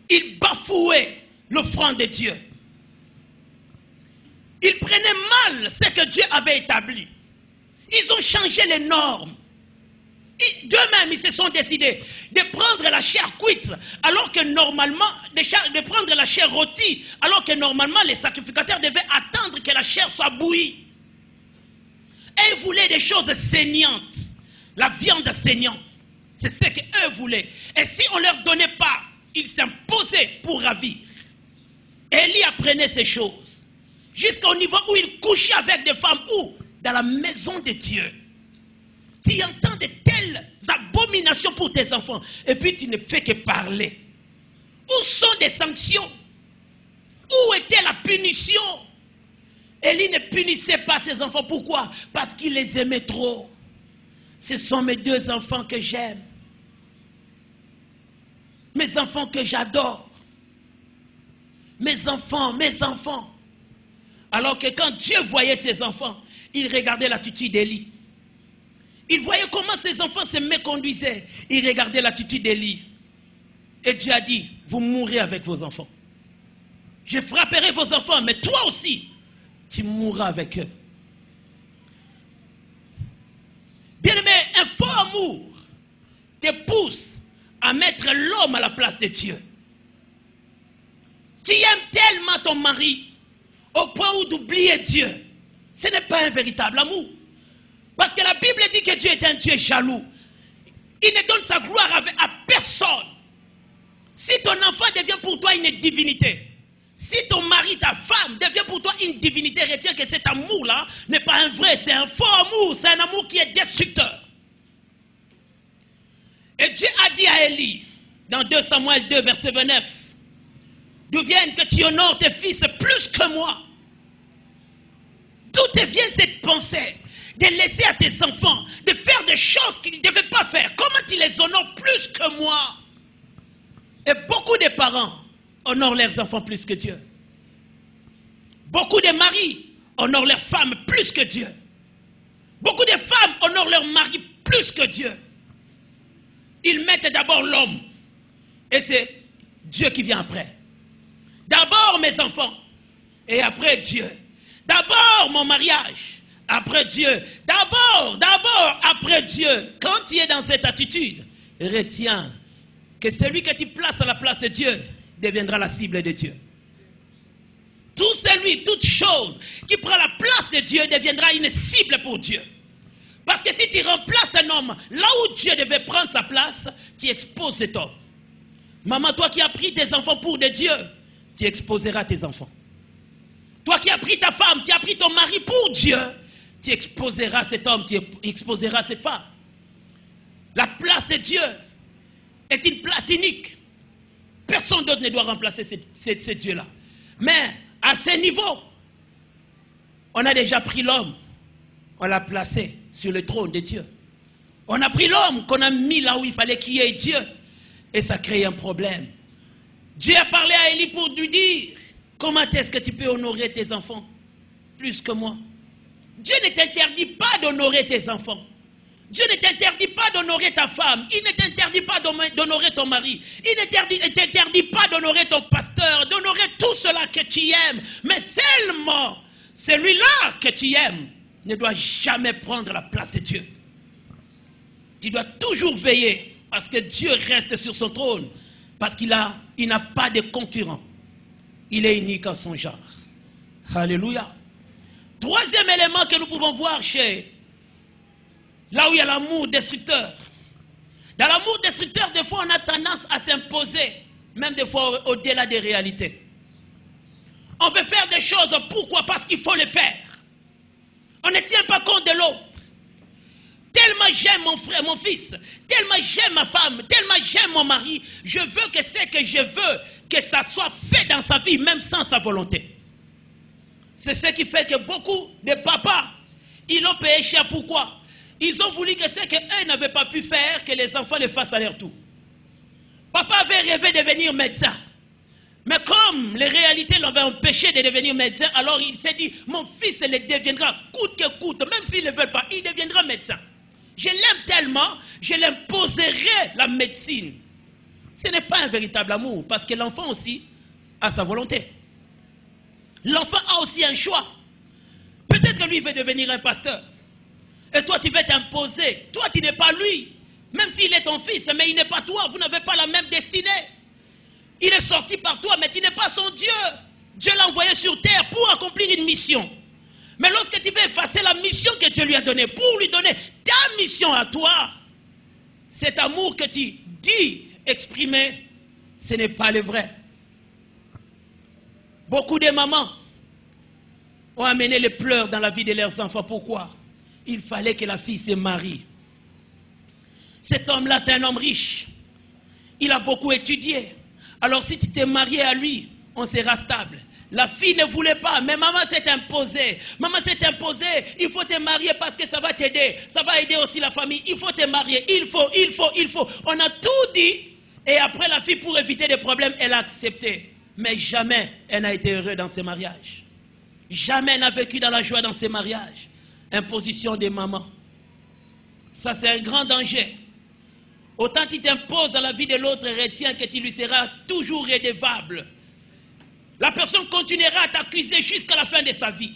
Speaker 2: ils bafouaient l'offrande de Dieu. Ils prenaient mal ce que Dieu avait établi. Ils ont changé les normes. D'eux-mêmes, ils se sont décidés de prendre la chair cuite, alors que normalement, de prendre la chair rôtie, alors que normalement, les sacrificateurs devaient attendre que la chair soit bouillie. Et ils voulaient des choses saignantes, la viande saignante. C'est ce qu'eux voulaient. Et si on ne leur donnait pas, ils s'imposaient pour ravir. Élie apprenait ces choses, jusqu'au niveau où il couchait avec des femmes, où? Dans la maison de Dieu. Tu entends de telles abominations pour tes enfants, et puis tu ne fais que parler. Où sont les sanctions? Où était la punition? Élie ne punissait pas ses enfants. Pourquoi? Parce qu'il les aimait trop. Ce sont mes 2 enfants que j'aime. Mes enfants que j'adore. Mes enfants. Alors que quand Dieu voyait ses enfants, il regardait l'attitude d'Élie. Il voyait comment ses enfants se méconduisaient. Il regardait l'attitude d'Élie. Et Dieu a dit, vous mourrez avec vos enfants. Je frapperai vos enfants, mais toi aussi, tu mourras avec eux. Bien-aimé, un fort amour te pousse à mettre l'homme à la place de Dieu. Tu aimes tellement ton mari au point où d'oublier Dieu. Ce n'est pas un véritable amour. Parce que la Bible dit que Dieu est un Dieu jaloux. Il ne donne sa gloire à personne. Si ton enfant devient pour toi une divinité, Si ton mari, ta femme devient pour toi une divinité, retiens que cet amour-là n'est pas un vrai, c'est un faux amour, c'est un amour qui est destructeur. Et Dieu a dit à Élie, dans 2 Samuel 2, verset 29, d'où viennent que tu honores tes fils plus que moi? D'où te vient cette pensée de laisser à tes enfants, de faire des choses qu'ils ne devaient pas faire? Comment tu les honores plus que moi? Et beaucoup de parents honorent leurs enfants plus que Dieu. Beaucoup de maris honorent leurs femmes plus que Dieu. Beaucoup de femmes honorent leur mari plus que Dieu. Ils mettent d'abord l'homme. Et c'est Dieu qui vient après. D'abord mes enfants. Et après Dieu. D'abord mon mariage. Après Dieu. D'abord, après Dieu. Quand tu es dans cette attitude, retiens que celui que tu places à la place de Dieu deviendra la cible de Dieu. Tout celui, toute chose qui prend la place de Dieu deviendra une cible pour Dieu. Parce que si tu remplaces un homme là où Dieu devait prendre sa place, tu exposes cet homme. Maman, toi qui as pris tes enfants pour de Dieu, tu exposeras tes enfants. Toi qui as pris ta femme, tu as pris ton mari pour Dieu, tu exposeras cet homme, tu exposeras cette femme. La place de Dieu est une place unique. Personne d'autre ne doit remplacer ce Dieu-là. Mais à ce niveau, on a déjà pris l'homme, on l'a placé sur le trône de Dieu. On a pris l'homme qu'on a mis là où il fallait qu'il y ait Dieu. Et ça crée un problème. Dieu a parlé à Élie pour lui dire, comment est-ce que tu peux honorer tes enfants plus que moi? Dieu ne t'interdit pas d'honorer tes enfants. Dieu ne t'interdit pas d'honorer ta femme. Il ne t'interdit pas d'honorer ton mari. Il ne t'interdit pas d'honorer ton pasteur, d'honorer tout cela que tu aimes. Mais seulement, celui-là que tu aimes ne doit jamais prendre la place de Dieu. Tu dois toujours veiller à ce que Dieu reste sur son trône. Parce qu'il n'a pas de concurrent. Il est unique en son genre. Alléluia. Troisième élément que nous pouvons voir là où il y a l'amour destructeur. Dans l'amour destructeur, des fois, on a tendance à s'imposer, même des fois au-delà des réalités. On veut faire des choses, pourquoi? Parce qu'il faut le faire. On ne tient pas compte de l'autre. Tellement j'aime mon frère, mon fils, tellement j'aime ma femme, tellement j'aime mon mari, je veux que ce que je veux, que ça soit fait dans sa vie, même sans sa volonté. C'est ce qui fait que beaucoup de papas, ils ont payé cher. Pourquoi? Ils ont voulu que ce qu'eux n'avaient pas pu faire, que les enfants le fassent à leur tour. Papa avait rêvé de devenir médecin. Mais comme les réalités l'avaient empêché de devenir médecin, alors il s'est dit, mon fils le deviendra coûte que coûte, même s'il ne veut pas, il deviendra médecin. Je l'aime tellement, je l'imposerai la médecine. Ce n'est pas un véritable amour, parce que l'enfant aussi a sa volonté. L'enfant a aussi un choix. Peut-être que lui veut devenir un pasteur. Et toi, tu veux t'imposer. Toi, tu n'es pas lui. Même s'il est ton fils, mais il n'est pas toi. Vous n'avez pas la même destinée. Il est sorti par toi, mais tu n'es pas son Dieu. Dieu l'a envoyé sur terre pour accomplir une mission. Mais lorsque tu veux effacer la mission que Dieu lui a donnée, pour lui donner ta mission à toi, cet amour que tu dis exprimer, ce n'est pas le vrai. Beaucoup de mamans ont amené les pleurs dans la vie de leurs enfants. Pourquoi? Il fallait que la fille se marie. Cet homme-là, c'est un homme riche. Il a beaucoup étudié. Alors si tu t'es marié à lui, on sera stable. La fille ne voulait pas, mais maman s'est imposée. Maman s'est imposée, il faut te marier parce que ça va t'aider. Ça va aider aussi la famille. Il faut te marier, il faut. On a tout dit. Et après, la fille, pour éviter des problèmes, elle a accepté. Mais jamais elle n'a été heureuse dans ses mariages. Jamais elle n'a vécu dans la joie dans ses mariages. Imposition des mamans. Ça, c'est un grand danger. Autant tu t'imposes dans la vie de l'autre, retiens que tu lui seras toujours redevable. La personne continuera à t'accuser jusqu'à la fin de sa vie.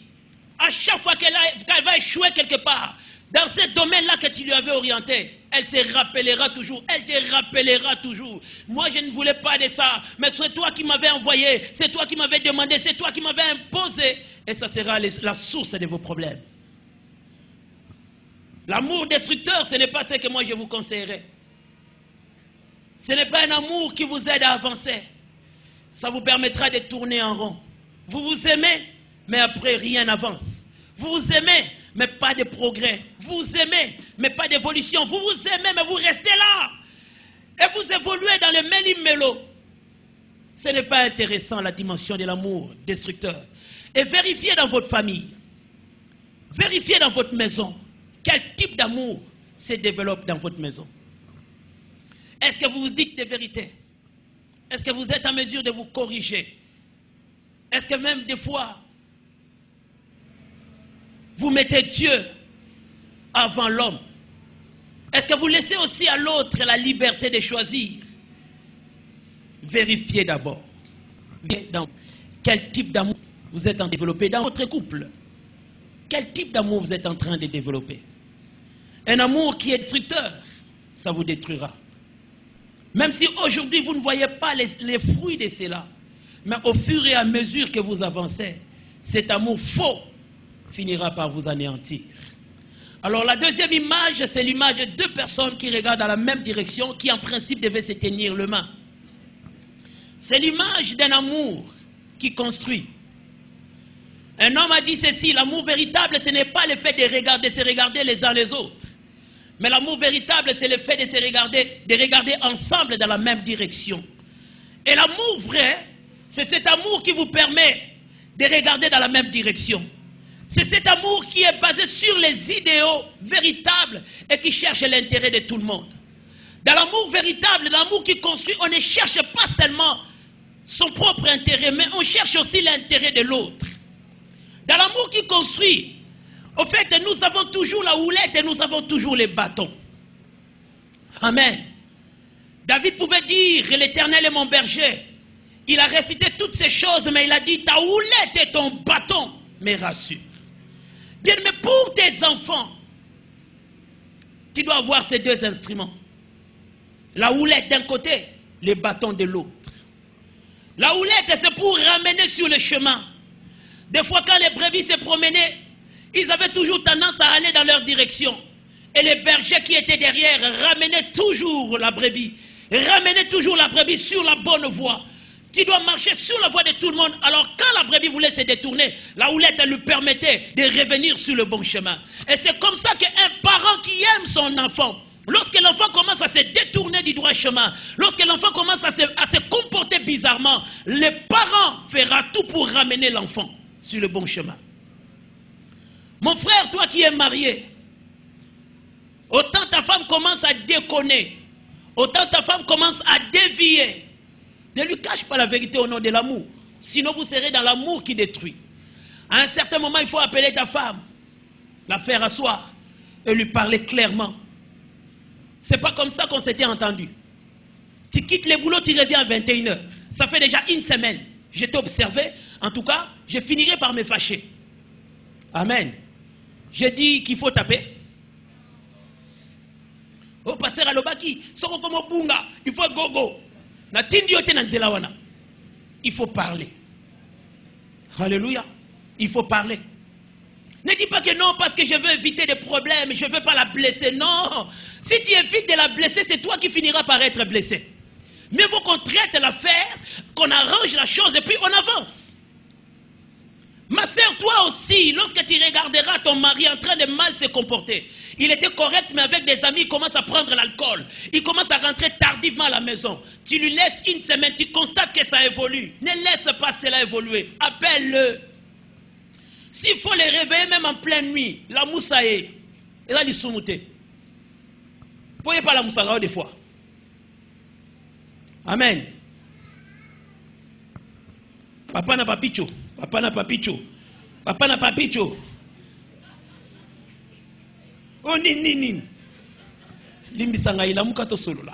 Speaker 2: À chaque fois qu'elle va échouer quelque part, dans ce domaine-là que tu lui avais orienté, elle se rappellera toujours, elle te rappellera toujours. Moi, je ne voulais pas de ça, mais c'est toi qui m'avais envoyé, c'est toi qui m'avais demandé, c'est toi qui m'avais imposé. Et ça sera la source de vos problèmes. L'amour destructeur, ce n'est pas ce que moi je vous conseillerais. Ce n'est pas un amour qui vous aide à avancer. ça vous permettra de tourner en rond. Vous vous aimez, mais après rien n'avance. Vous vous aimez, mais pas de progrès. Vous vous aimez, mais pas d'évolution. Vous vous aimez, mais vous restez là. Et vous évoluez dans le méli-mélo. Ce n'est pas intéressant, la dimension de l'amour destructeur. Et vérifiez dans votre famille, vérifiez dans votre maison, quel type d'amour se développe dans votre maison. Est-ce que vous vous dites des vérités? Est-ce que vous êtes en mesure de vous corriger? Est-ce que même des fois, vous mettez Dieu avant l'homme? Est-ce que vous laissez aussi à l'autre la liberté de choisir? Vérifiez d'abord dans quel type d'amour vous êtes en train de développer dans votre couple. Quel type d'amour vous êtes en train de développer? Un amour qui est destructeur, ça vous détruira. Même si aujourd'hui vous ne voyez pas les fruits de cela, mais au fur et à mesure que vous avancez, cet amour faux finira par vous anéantir. Alors la deuxième image, c'est l'image de deux personnes qui regardent dans la même direction, qui en principe devaient se tenir le main. C'est l'image d'un amour qui construit. Un homme a dit ceci: l'amour véritable, ce n'est pas le fait de se regarder les uns les autres. Mais l'amour véritable, c'est le fait de regarder ensemble dans la même direction. Et l'amour vrai, c'est cet amour qui vous permet de regarder dans la même direction. C'est cet amour qui est basé sur les idéaux véritables et qui cherche l'intérêt de tout le monde. Dans l'amour véritable, dans l'amour qui construit, on ne cherche pas seulement son propre intérêt, mais on cherche aussi l'intérêt de l'autre. Dans l'amour qui construit, au fait, nous avons toujours la houlette et nous avons toujours les bâtons. Amen. David pouvait dire: l'Éternel est mon berger. Il a récité toutes ces choses, mais il a dit: ta houlette et ton bâton me rassurent. Bien, mais pour tes enfants, tu dois avoir ces deux instruments. La houlette d'un côté, les bâtons de l'autre. La houlette, c'est pour ramener sur le chemin. Des fois, quand les brebis se promenaient, ils avaient toujours tendance à aller dans leur direction. Et les bergers qui étaient derrière ramenaient toujours la brebis. Ramenaient toujours la brebis sur la bonne voie. Tu dois marcher sur la voie de tout le monde. Alors quand la brebis voulait se détourner, la houlette lui permettait de revenir sur le bon chemin. Et c'est comme ça qu'un parent qui aime son enfant, lorsque l'enfant commence à se détourner du droit chemin, lorsque l'enfant commence à se comporter bizarrement, le parent fera tout pour ramener l'enfant sur le bon chemin. Mon frère, toi qui es marié, autant ta femme commence à déconner, autant ta femme commence à dévier, ne lui cache pas la vérité au nom de l'amour. Sinon vous serez dans l'amour qui détruit. À un certain moment, il faut appeler ta femme, la faire asseoir et lui parler clairement. C'est pas comme ça qu'on s'était entendu. Tu quittes le boulot, tu reviens à 21h. Ça fait déjà une semaine. Je t'ai observé. En tout cas, je finirai par me fâcher. Amen. J'ai dit qu'il faut taper. Oh, pasteur Alobaki, soko comme bunga, il faut gogo. Il faut parler. Alléluia. Il faut parler. Ne dis pas que non parce que je veux éviter des problèmes, je ne veux pas la blesser. Non. Si tu évites de la blesser, c'est toi qui finiras par être blessé. Mieux vaut qu'on traite l'affaire, qu'on arrange la chose et puis on avance. Ma sœur, toi aussi, lorsque tu regarderas ton mari en train de mal se comporter, il était correct, mais avec des amis, il commence à prendre l'alcool. Il commence à rentrer tardivement à la maison. Tu lui laisses une semaine, tu constates que ça évolue. Ne laisse pas cela évoluer. Appelle-le. S'il faut les réveiller même en pleine nuit, la moussaïe, il a dit soumouté. Vous voyez pas la moussaïe des fois. Amen. Papa n'a pas picho. Papa n'a pas picho. Papa n'a pas picho. Oh nin. Limbisanga ila mukato solo la.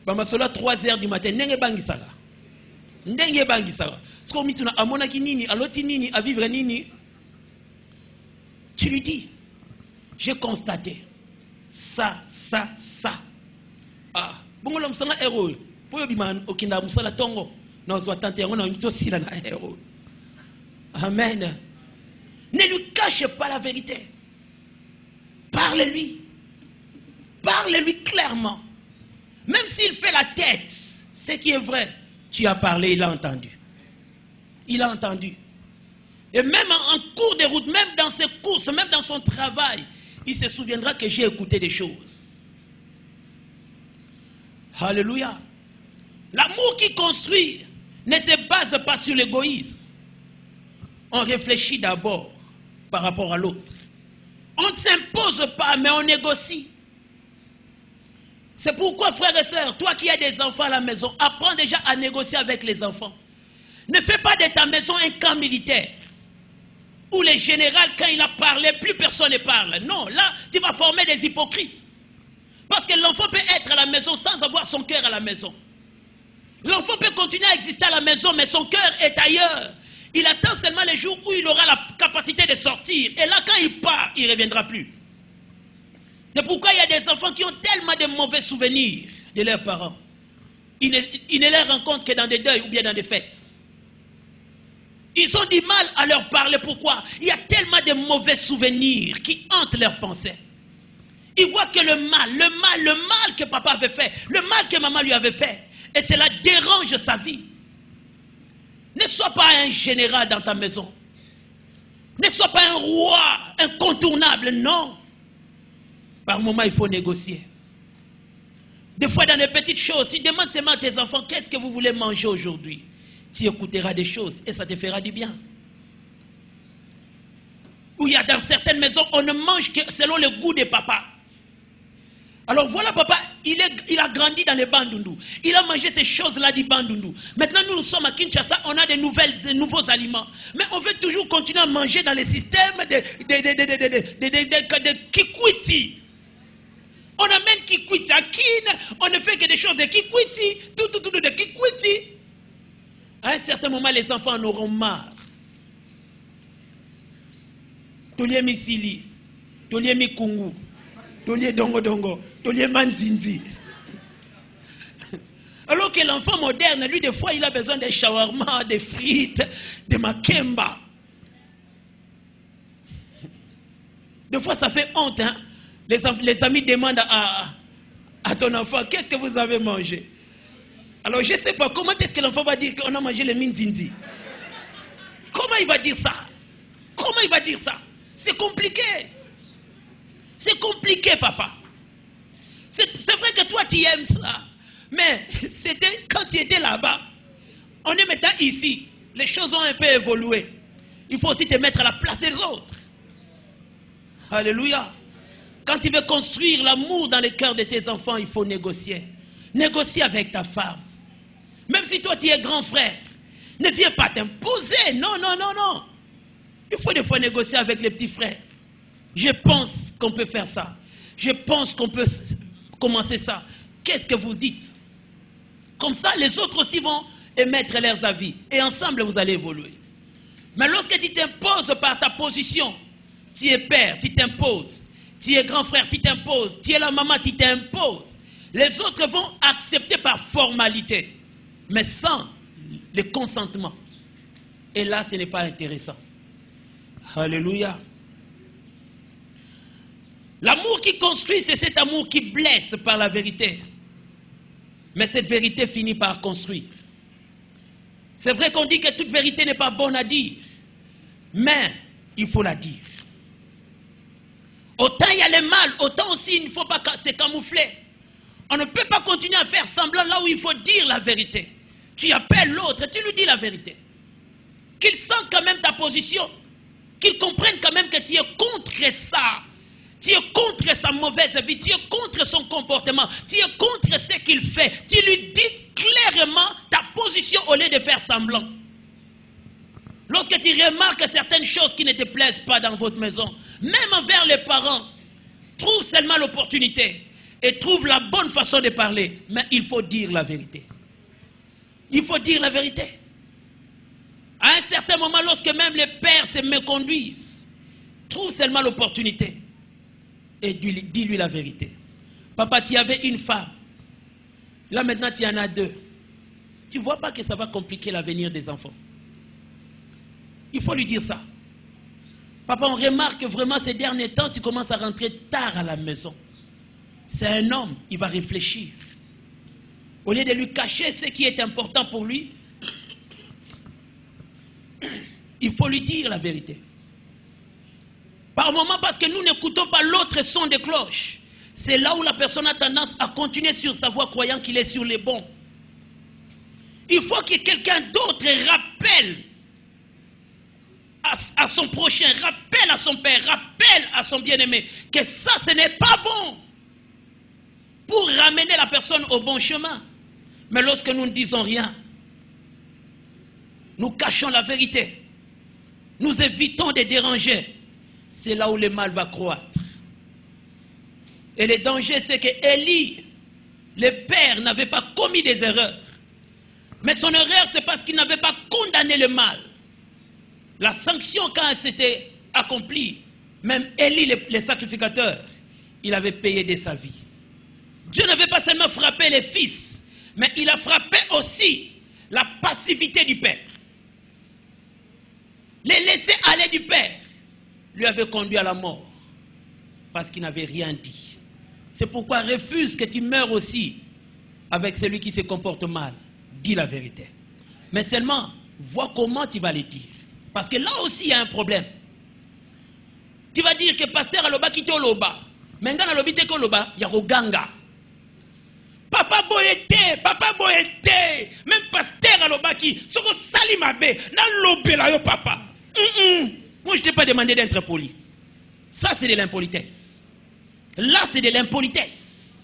Speaker 2: Bama sola 3h du matin ndenge bangisaka. Ndenge bangisaka. Sko mituna amona ki nini, aloti nini, à vivre nini. Tu lui dis, j'ai constaté ça. Ah, bongo msanga héros. Poyo biman okinda musala tongo. Non, soit tenté, on a une chose là. Amen. Ne lui cache pas la vérité. Parle-lui. Parle-lui clairement. Même s'il fait la tête, ce qui est vrai, Tu as parlé, il a entendu. Il a entendu. Et même en cours de route, même dans ses courses, même dans son travail, il se souviendra que j'ai écouté des choses. Alléluia. L'amour qui construit ne se base pas sur l'égoïsme. On réfléchit d'abord par rapport à l'autre. On ne s'impose pas, mais on négocie. C'est pourquoi, frères et sœurs, toi qui as des enfants à la maison, apprends déjà à négocier avec les enfants. Ne fais pas de ta maison un camp militaire où le général, quand il a parlé, plus personne ne parle. Non, là, tu vas former des hypocrites. Parce que l'enfant peut être à la maison sans avoir son cœur à la maison. L'enfant peut continuer à exister à la maison, mais son cœur est ailleurs. Il attend seulement les jours où il aura la capacité de sortir. Et là, quand il part, il ne reviendra plus. C'est pourquoi il y a des enfants qui ont tellement de mauvais souvenirs de leurs parents. Ils ne les rencontrent que dans des deuils ou bien dans des fêtes. Ils ont du mal à leur parler. Pourquoi? Il y a tellement de mauvais souvenirs qui hantent leurs pensées. Ils voient que le mal que papa avait fait, le mal que maman lui avait fait, et cela dérange sa vie. Ne sois pas un général dans ta maison. Ne sois pas un roi incontournable, non. Par moment, il faut négocier. Des fois, dans les petites choses, tu demandes seulement à tes enfants, qu'est-ce que vous voulez manger aujourd'hui? Tu écouteras des choses et ça te fera du bien. Ou il y a dans certaines maisons, on ne mange que selon le goût de papa. Alors voilà, papa, il a grandi dans les Bandundu. Il a mangé ces choses-là du Bandundu. Maintenant, nous sommes à Kinshasa, on a de nouveaux aliments. Mais on veut toujours continuer à manger dans les systèmes de Kikwiti. On amène Kikwiti à Kin, on ne fait que des choses de Kikwiti, tout de Kikwiti. À un certain moment, les enfants en auront marre. Tolie Misili, Tolie Mikungu, Tolie Dongo, Tolie Manzinzi. Alors que l'enfant moderne, lui, des fois, il a besoin de shawarma, de frites, de makemba. Des fois, ça fait honte, hein? Les amis demandent à ton enfant, qu'est-ce que vous avez mangé? Alors, je ne sais pas, comment est-ce que l'enfant va dire qu'on a mangé le minzinzi? Comment il va dire ça? Comment il va dire ça? C'est compliqué. C'est compliqué, papa. C'est vrai que toi, tu aimes cela. Mais c'était quand tu étais là-bas. On est maintenant ici. Les choses ont un peu évolué. Il faut aussi te mettre à la place des autres. Alléluia. Quand tu veux construire l'amour dans le cœur de tes enfants, il faut négocier. Négocier avec ta femme. Même si toi, tu es grand frère, ne viens pas t'imposer. Non, non, non, non. Il faut des fois négocier avec les petits frères. Je pense qu'on peut faire ça. Je pense qu'on peut commencer ça. Qu'est-ce que vous dites? Comme ça, les autres aussi vont émettre leurs avis. Et ensemble, vous allez évoluer. Mais lorsque tu t'imposes par ta position, tu es père, tu t'imposes. Tu es grand frère, tu t'imposes. Tu es la maman, tu t'imposes. Les autres vont accepter par formalité, mais sans le consentement. Et là, ce n'est pas intéressant. Alléluia. L'amour qui construit, c'est cet amour qui blesse par la vérité. Mais cette vérité finit par construire. C'est vrai qu'on dit que toute vérité n'est pas bonne à dire, mais il faut la dire. Autant il y a le mal, autant aussi il ne faut pas se camoufler. On ne peut pas continuer à faire semblant là où il faut dire la vérité. Tu appelles l'autre et tu lui dis la vérité. Qu'il sente quand même ta position. Qu'il comprenne quand même que tu es contre ça. Tu es contre sa mauvaise vie. Tu es contre son comportement. Tu es contre ce qu'il fait. Tu lui dis clairement ta position au lieu de faire semblant. Lorsque tu remarques certaines choses qui ne te plaisent pas dans votre maison, même envers les parents, trouve seulement l'opportunité et trouve la bonne façon de parler. Mais il faut dire la vérité. Il faut dire la vérité. À un certain moment, lorsque même les pères se méconduisent, trouve seulement l'opportunité et dis-lui la vérité. Papa, tu avais une femme. Là maintenant, tu en as deux. Tu ne vois pas que ça va compliquer l'avenir des enfants. Il faut lui dire ça. Papa, on remarque que vraiment ces derniers temps, tu commences à rentrer tard à la maison. C'est un homme, il va réfléchir. Au lieu de lui cacher ce qui est important pour lui, il faut lui dire la vérité. Par moment, parce que nous n'écoutons pas l'autre son de cloche, c'est là où la personne a tendance à continuer sur sa voie croyant qu'il est sur les bons. Il faut que quelqu'un d'autre rappelle à son prochain, rappelle à son père, rappelle à son bien-aimé que ça, ce n'est pas bon, pour ramener la personne au bon chemin. Mais lorsque nous ne disons rien, nous cachons la vérité, nous évitons de déranger, c'est là où le mal va croître. Et le danger, c'est que Élie, le père, n'avait pas commis des erreurs. Mais son erreur, c'est parce qu'il n'avait pas condamné le mal. La sanction, quand elle s'était accomplie, même Élie, le sacrificateur, il avait payé de sa vie. Dieu n'avait pas seulement frappé les fils, mais il a frappé aussi la passivité du père. Les laisser aller du père lui avait conduit à la mort, parce qu'il n'avait rien dit. C'est pourquoi refuse que tu meurs aussi avec celui qui se comporte mal. Dis la vérité. Mais seulement, vois comment tu vas le dire. Parce que là aussi, il y a un problème. Tu vas dire que pasteur aloba kito loba. Mais ngana lobite ko loba, ya roganga. Papa boyete. Même pasteur aloba ki, soko sali mabe, nan lobela yo papa. Moi, je ne t'ai pas demandé d'être poli. Ça, c'est de l'impolitesse. Là, c'est de l'impolitesse.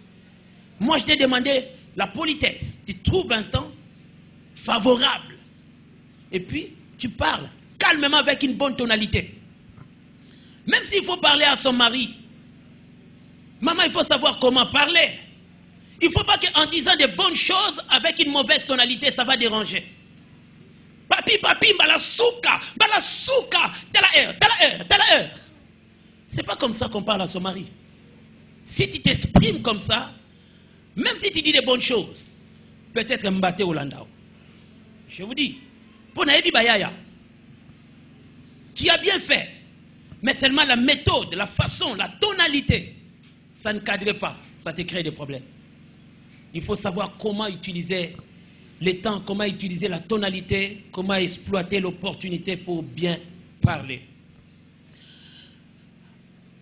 Speaker 2: Moi, je t'ai demandé la politesse. Tu trouves un temps favorable. Et puis, tu parles calmement avec une bonne tonalité. Même s'il faut parler à son mari. Maman, il faut savoir comment parler. Il ne faut pas qu'en disant de bonnes choses avec une mauvaise tonalité, ça va déranger. Papi, balasouka, t'as la heure. C'est pas comme ça qu'on parle à son mari. Si tu t'exprimes comme ça, même si tu dis des bonnes choses, peut-être Mbaté Olandao. Je vous dis, pour Naïbi Bayaya, tu as bien fait, mais seulement la méthode, la façon, la tonalité, ça ne cadre pas, ça te crée des problèmes. Il faut savoir comment utiliser le temps, comment utiliser la tonalité, comment exploiter l'opportunité pour bien parler.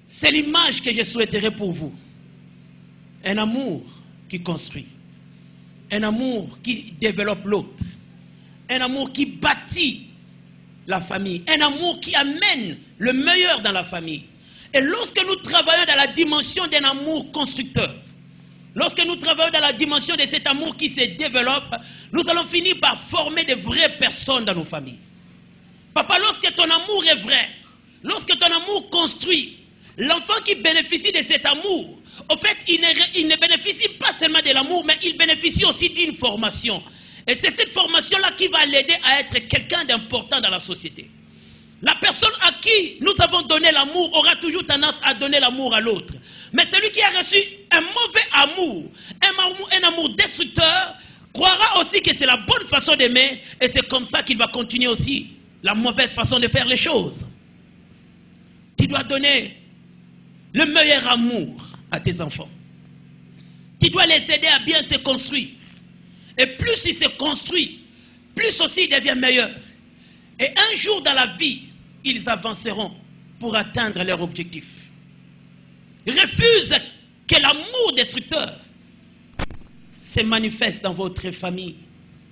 Speaker 2: C'est l'image que je souhaiterais pour vous. Un amour qui construit. Un amour qui développe l'autre. Un amour qui bâtit la famille. Un amour qui amène le meilleur dans la famille. Et lorsque nous travaillons dans la dimension d'un amour constructeur, lorsque nous travaillons dans la dimension de cet amour qui se développe, nous allons finir par former de vraies personnes dans nos familles. Papa, lorsque ton amour est vrai, lorsque ton amour construit, l'enfant qui bénéficie de cet amour, en fait, il ne bénéficie pas seulement de l'amour, mais il bénéficie aussi d'une formation. Et c'est cette formation-là qui va l'aider à être quelqu'un d'important dans la société. La personne à qui nous avons donné l'amour aura toujours tendance à donner l'amour à l'autre. Mais celui qui a reçu un mauvais amour, un amour destructeur, croira aussi que c'est la bonne façon d'aimer, et c'est comme ça qu'il va continuer aussi la mauvaise façon de faire les choses. Tu dois donner le meilleur amour à tes enfants. Tu dois les aider à bien se construire. Et plus ils se construisent, plus aussi ils deviennent meilleurs. Et un jour dans la vie, ils avanceront pour atteindre leur objectif. Refuse que l'amour destructeur se manifeste dans votre famille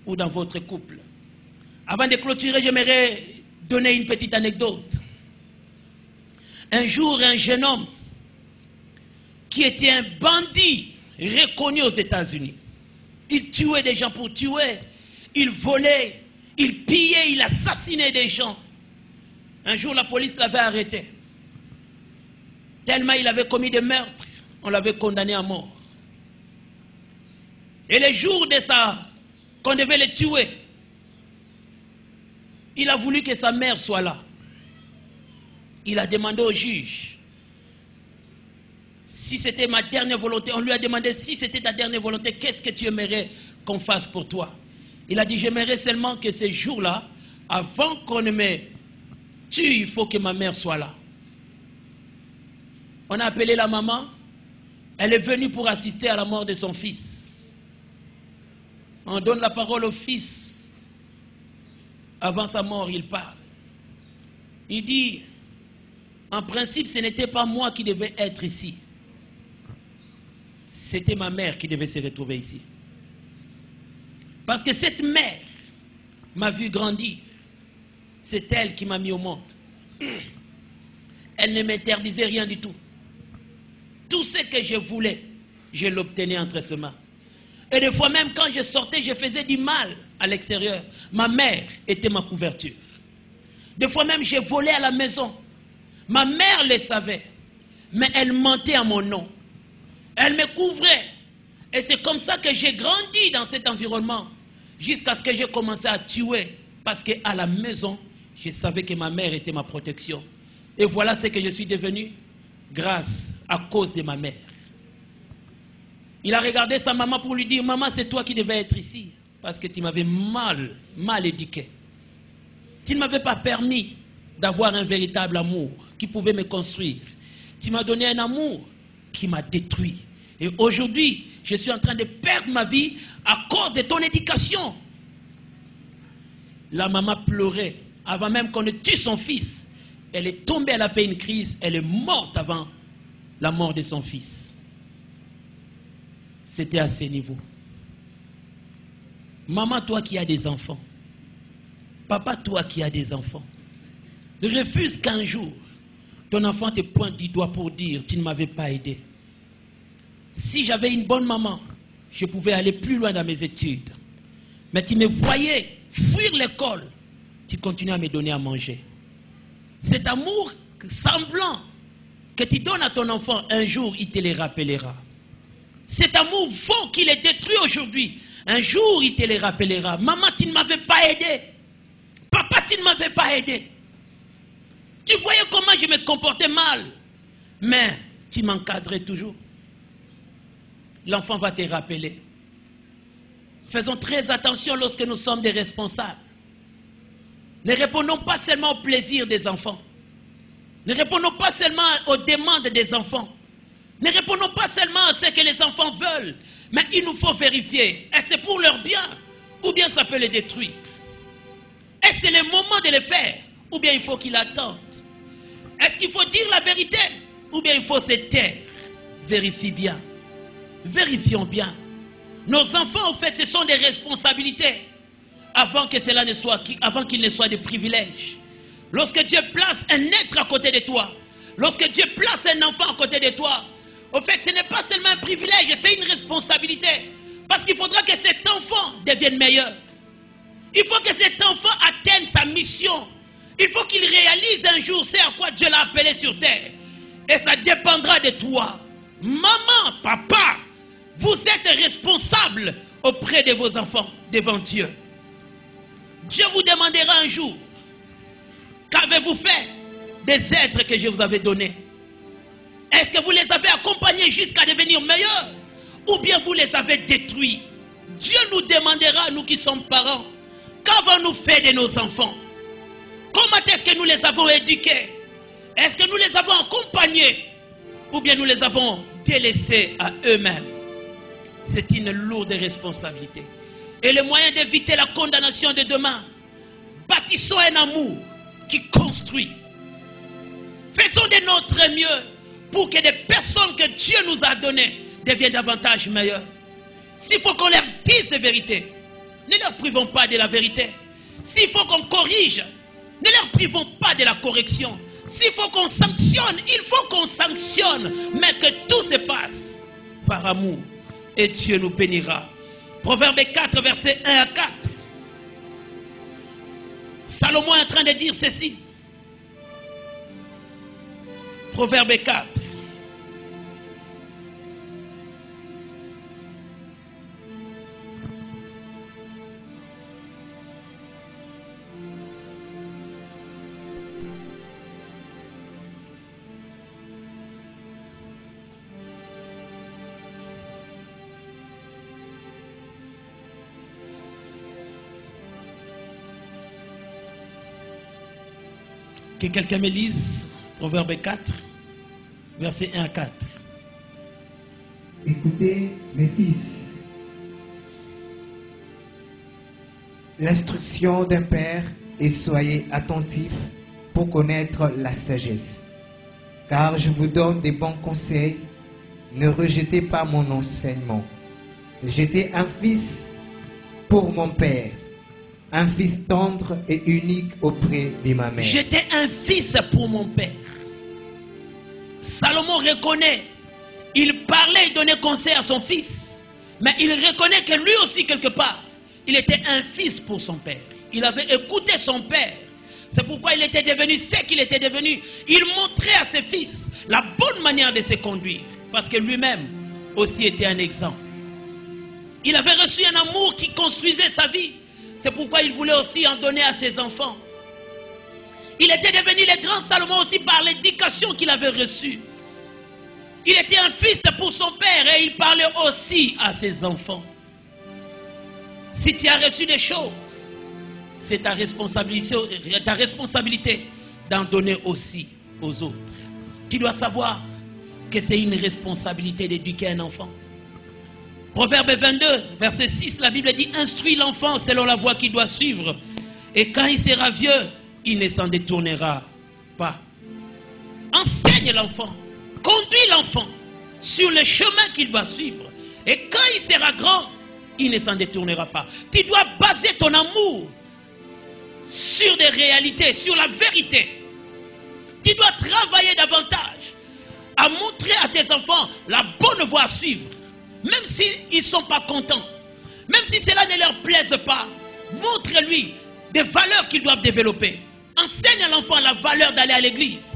Speaker 2: ou dans votre couple. Avant de clôturer, j'aimerais donner une petite anecdote. Un jour, un jeune homme qui était un bandit reconnu aux États-Unis. Il tuait des gens pour tuer, il volait, il pillait, il assassinait des gens. Un jour, la police l'avait arrêté. Tellement il avait commis des meurtres, on l'avait condamné à mort. Et le jour de ça, qu'on devait le tuer, il a voulu que sa mère soit là. Il a demandé au juge si c'était ma dernière volonté. On lui a demandé si c'était ta dernière volonté, qu'est-ce que tu aimerais qu'on fasse pour toi? Il a dit, j'aimerais seulement que ce jour-là, avant qu'on ne me tue, il faut que ma mère soit là. On a appelé la maman. Elle est venue pour assister à la mort de son fils. On donne la parole au Fils. Avant sa mort, il parle. Il dit, en principe, ce n'était pas moi qui devais être ici. C'était ma mère qui devait se retrouver ici. Parce que cette mère m'a vu grandir. C'est elle qui m'a mis au monde. Elle ne m'interdisait rien du tout. Tout ce que je voulais, je l'obtenais entre ses mains. Et des fois même quand je sortais, je faisais du mal à l'extérieur. Ma mère était ma couverture. Des fois même, je volais à la maison. Ma mère le savait. Mais elle mentait à mon nom. Elle me couvrait. Et c'est comme ça que j'ai grandi dans cet environnement. Jusqu'à ce que j'ai commencé à tuer. Parce qu'à la maison, je savais que ma mère était ma protection. Et voilà ce que je suis devenu grâce à cause de ma mère. Il a regardé sa maman pour lui dire, maman, c'est toi qui devais être ici. Parce que tu m'avais mal éduqué. Tu ne m'avais pas permis d'avoir un véritable amour qui pouvait me construire. Tu m'as donné un amour qui m'a détruit. Et aujourd'hui, je suis en train de perdre ma vie à cause de ton éducation. La maman pleurait avant même qu'on ne tue son fils. Elle est tombée, elle a fait une crise, elle est morte avant la mort de son fils. C'était à ce niveau. Maman, toi qui as des enfants, papa, toi qui as des enfants, ne refuse qu'un jour, ton enfant te pointe du doigt pour dire, tu ne m'avais pas aidé. Si j'avais une bonne maman, je pouvais aller plus loin dans mes études. Mais tu me voyais fuir l'école, tu continues à me donner à manger. Cet amour semblant que tu donnes à ton enfant, un jour, il te le rappellera. Cet amour faux qu'il est détruit aujourd'hui, un jour, il te le rappellera. Maman, tu ne m'avais pas aidé. Papa, tu ne m'avais pas aidé. Tu voyais comment je me comportais mal. Mais tu m'encadrais toujours. L'enfant va te rappeler. Faisons très attention lorsque nous sommes des responsables. Ne répondons pas seulement au plaisir des enfants. Ne répondons pas seulement aux demandes des enfants. Ne répondons pas seulement à ce que les enfants veulent. Mais il nous faut vérifier. Est-ce que c'est pour leur bien ou bien ça peut les détruire? Est-ce que c'est le moment de le faire ou bien il faut qu'ils attendent? Est-ce qu'il faut dire la vérité ou bien il faut se taire? Vérifie bien. Vérifions bien. Nos enfants, en fait, ce sont des responsabilités avant que cela ne soit, avant qu'ils ne soient des privilèges. Lorsque Dieu place un être à côté de toi, lorsque Dieu place un enfant à côté de toi, en fait, ce n'est pas seulement un privilège, c'est une responsabilité. Parce qu'il faudra que cet enfant devienne meilleur. Il faut que cet enfant atteigne sa mission. Il faut qu'il réalise un jour ce à quoi Dieu l'a appelé sur terre. Et ça dépendra de toi. Maman, papa, vous êtes responsables auprès de vos enfants, devant Dieu. Dieu vous demandera un jour, qu'avez-vous fait des êtres que je vous avais donnés? Est-ce que vous les avez accompagnés jusqu'à devenir meilleurs? Ou bien vous les avez détruits? Dieu nous demandera, nous qui sommes parents, qu'avons-nous fait de nos enfants? Comment est-ce que nous les avons éduqués? Est-ce que nous les avons accompagnés? Ou bien nous les avons délaissés à eux-mêmes? C'est une lourde responsabilité. Et le moyen d'éviter la condamnation de demain, bâtissons un amour qui construit. Faisons de notre mieux pour que des personnes que Dieu nous a données deviennent davantage meilleures. S'il faut qu'on leur dise des vérités, ne leur privons pas de la vérité. S'il faut qu'on corrige, ne leur privons pas de la correction. S'il faut qu'on sanctionne, il faut qu'on sanctionne, mais que tout se passe par amour. Et Dieu nous bénira. Proverbe 4, versets 1 à 4. Salomon est en train de dire ceci. Proverbe 4. Que quelqu'un me lise Proverbe 4, versets 1 à 4.
Speaker 3: Écoutez, mes fils, l'instruction d'un père et soyez attentifs pour connaître la sagesse. Car je vous donne des bons conseils, ne rejetez pas mon enseignement. J'étais un fils pour mon père, un fils tendre et unique auprès de ma mère.
Speaker 2: J'étais un fils pour mon père. Salomon reconnaît, il parlait et donnait conseil à son fils, mais il reconnaît que lui aussi quelque part, il était un fils pour son père. Il avait écouté son père. C'est pourquoi il était devenu ce qu'il était devenu. Il montrait à ses fils la bonne manière de se conduire, parce que lui-même aussi était un exemple. Il avait reçu un amour qui construisait sa vie. C'est pourquoi il voulait aussi en donner à ses enfants. Il était devenu le grand Salomon aussi par l'éducation qu'il avait reçue. Il était un fils pour son père et il parlait aussi à ses enfants. Si tu as reçu des choses, c'est ta responsabilité d'en donner aussi aux autres. Tu dois savoir que c'est une responsabilité d'éduquer un enfant. Proverbe 22, verset 6, la Bible dit « Instruis l'enfant selon la voie qu'il doit suivre, et quand il sera vieux, il ne s'en détournera pas. » Enseigne l'enfant, conduis l'enfant sur le chemin qu'il doit suivre, et quand il sera grand, il ne s'en détournera pas. Tu dois baser ton amour sur des réalités, sur la vérité. Tu dois travailler davantage à montrer à tes enfants la bonne voie à suivre. Même s'ils ne sont pas contents, même si cela ne leur plaise pas, montre-lui des valeurs qu'ils doivent développer. Enseigne à l'enfant la valeur d'aller à l'église.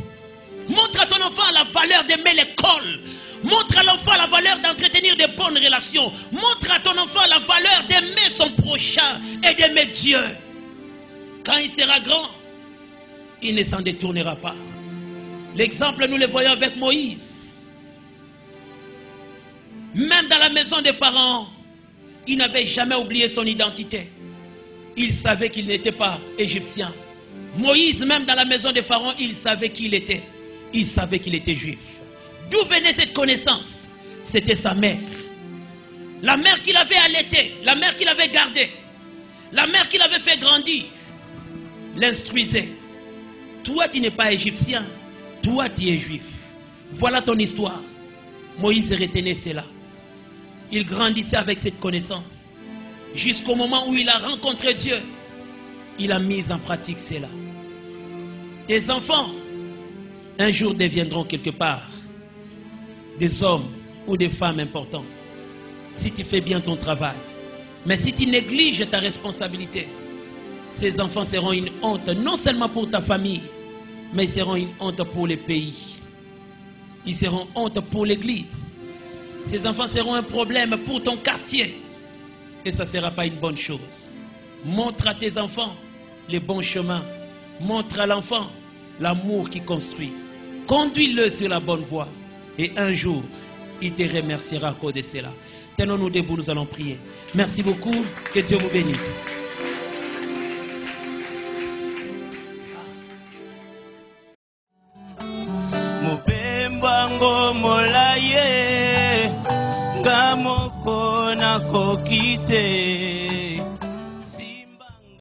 Speaker 2: Montre à ton enfant la valeur d'aimer l'école. Montre à l'enfant la valeur d'entretenir de bonnes relations. Montre à ton enfant la valeur d'aimer son prochain et d'aimer Dieu. Quand il sera grand, il ne s'en détournera pas. L'exemple, nous le voyons avec Moïse. Même dans la maison des pharaons, il n'avait jamais oublié son identité. Il savait qu'il n'était pas égyptien. Moïse, même dans la maison des pharaons, il savait qui il était. Il savait qu'il était juif. D'où venait cette connaissance? C'était sa mère. La mère qu'il avait allaitée, la mère qu'il avait gardée, la mère qu'il avait fait grandir, l'instruisait. Toi, tu n'es pas égyptien. Toi, tu es juif. Voilà ton histoire. Moïse retenait cela. Il grandissait avec cette connaissance. Jusqu'au moment où il a rencontré Dieu, il a mis en pratique cela. Tes enfants, un jour deviendront quelque part des hommes ou des femmes importants. Si tu fais bien ton travail. Mais si tu négliges ta responsabilité, ces enfants seront une honte, non seulement pour ta famille, mais ils seront une honte pour le pays. Ils seront honte pour l'église. Ces enfants seront un problème pour ton quartier. Et ça ne sera pas une bonne chose. Montre à tes enfants les bons chemins. Montre à l'enfant l'amour qui construit. Conduis-le sur la bonne voie. Et un jour, il te remerciera à cause de cela. Tenons-nous debout, nous allons prier. Merci beaucoup. Que Dieu vous bénisse.
Speaker 1: Mupembango molaye ngamoko nakokite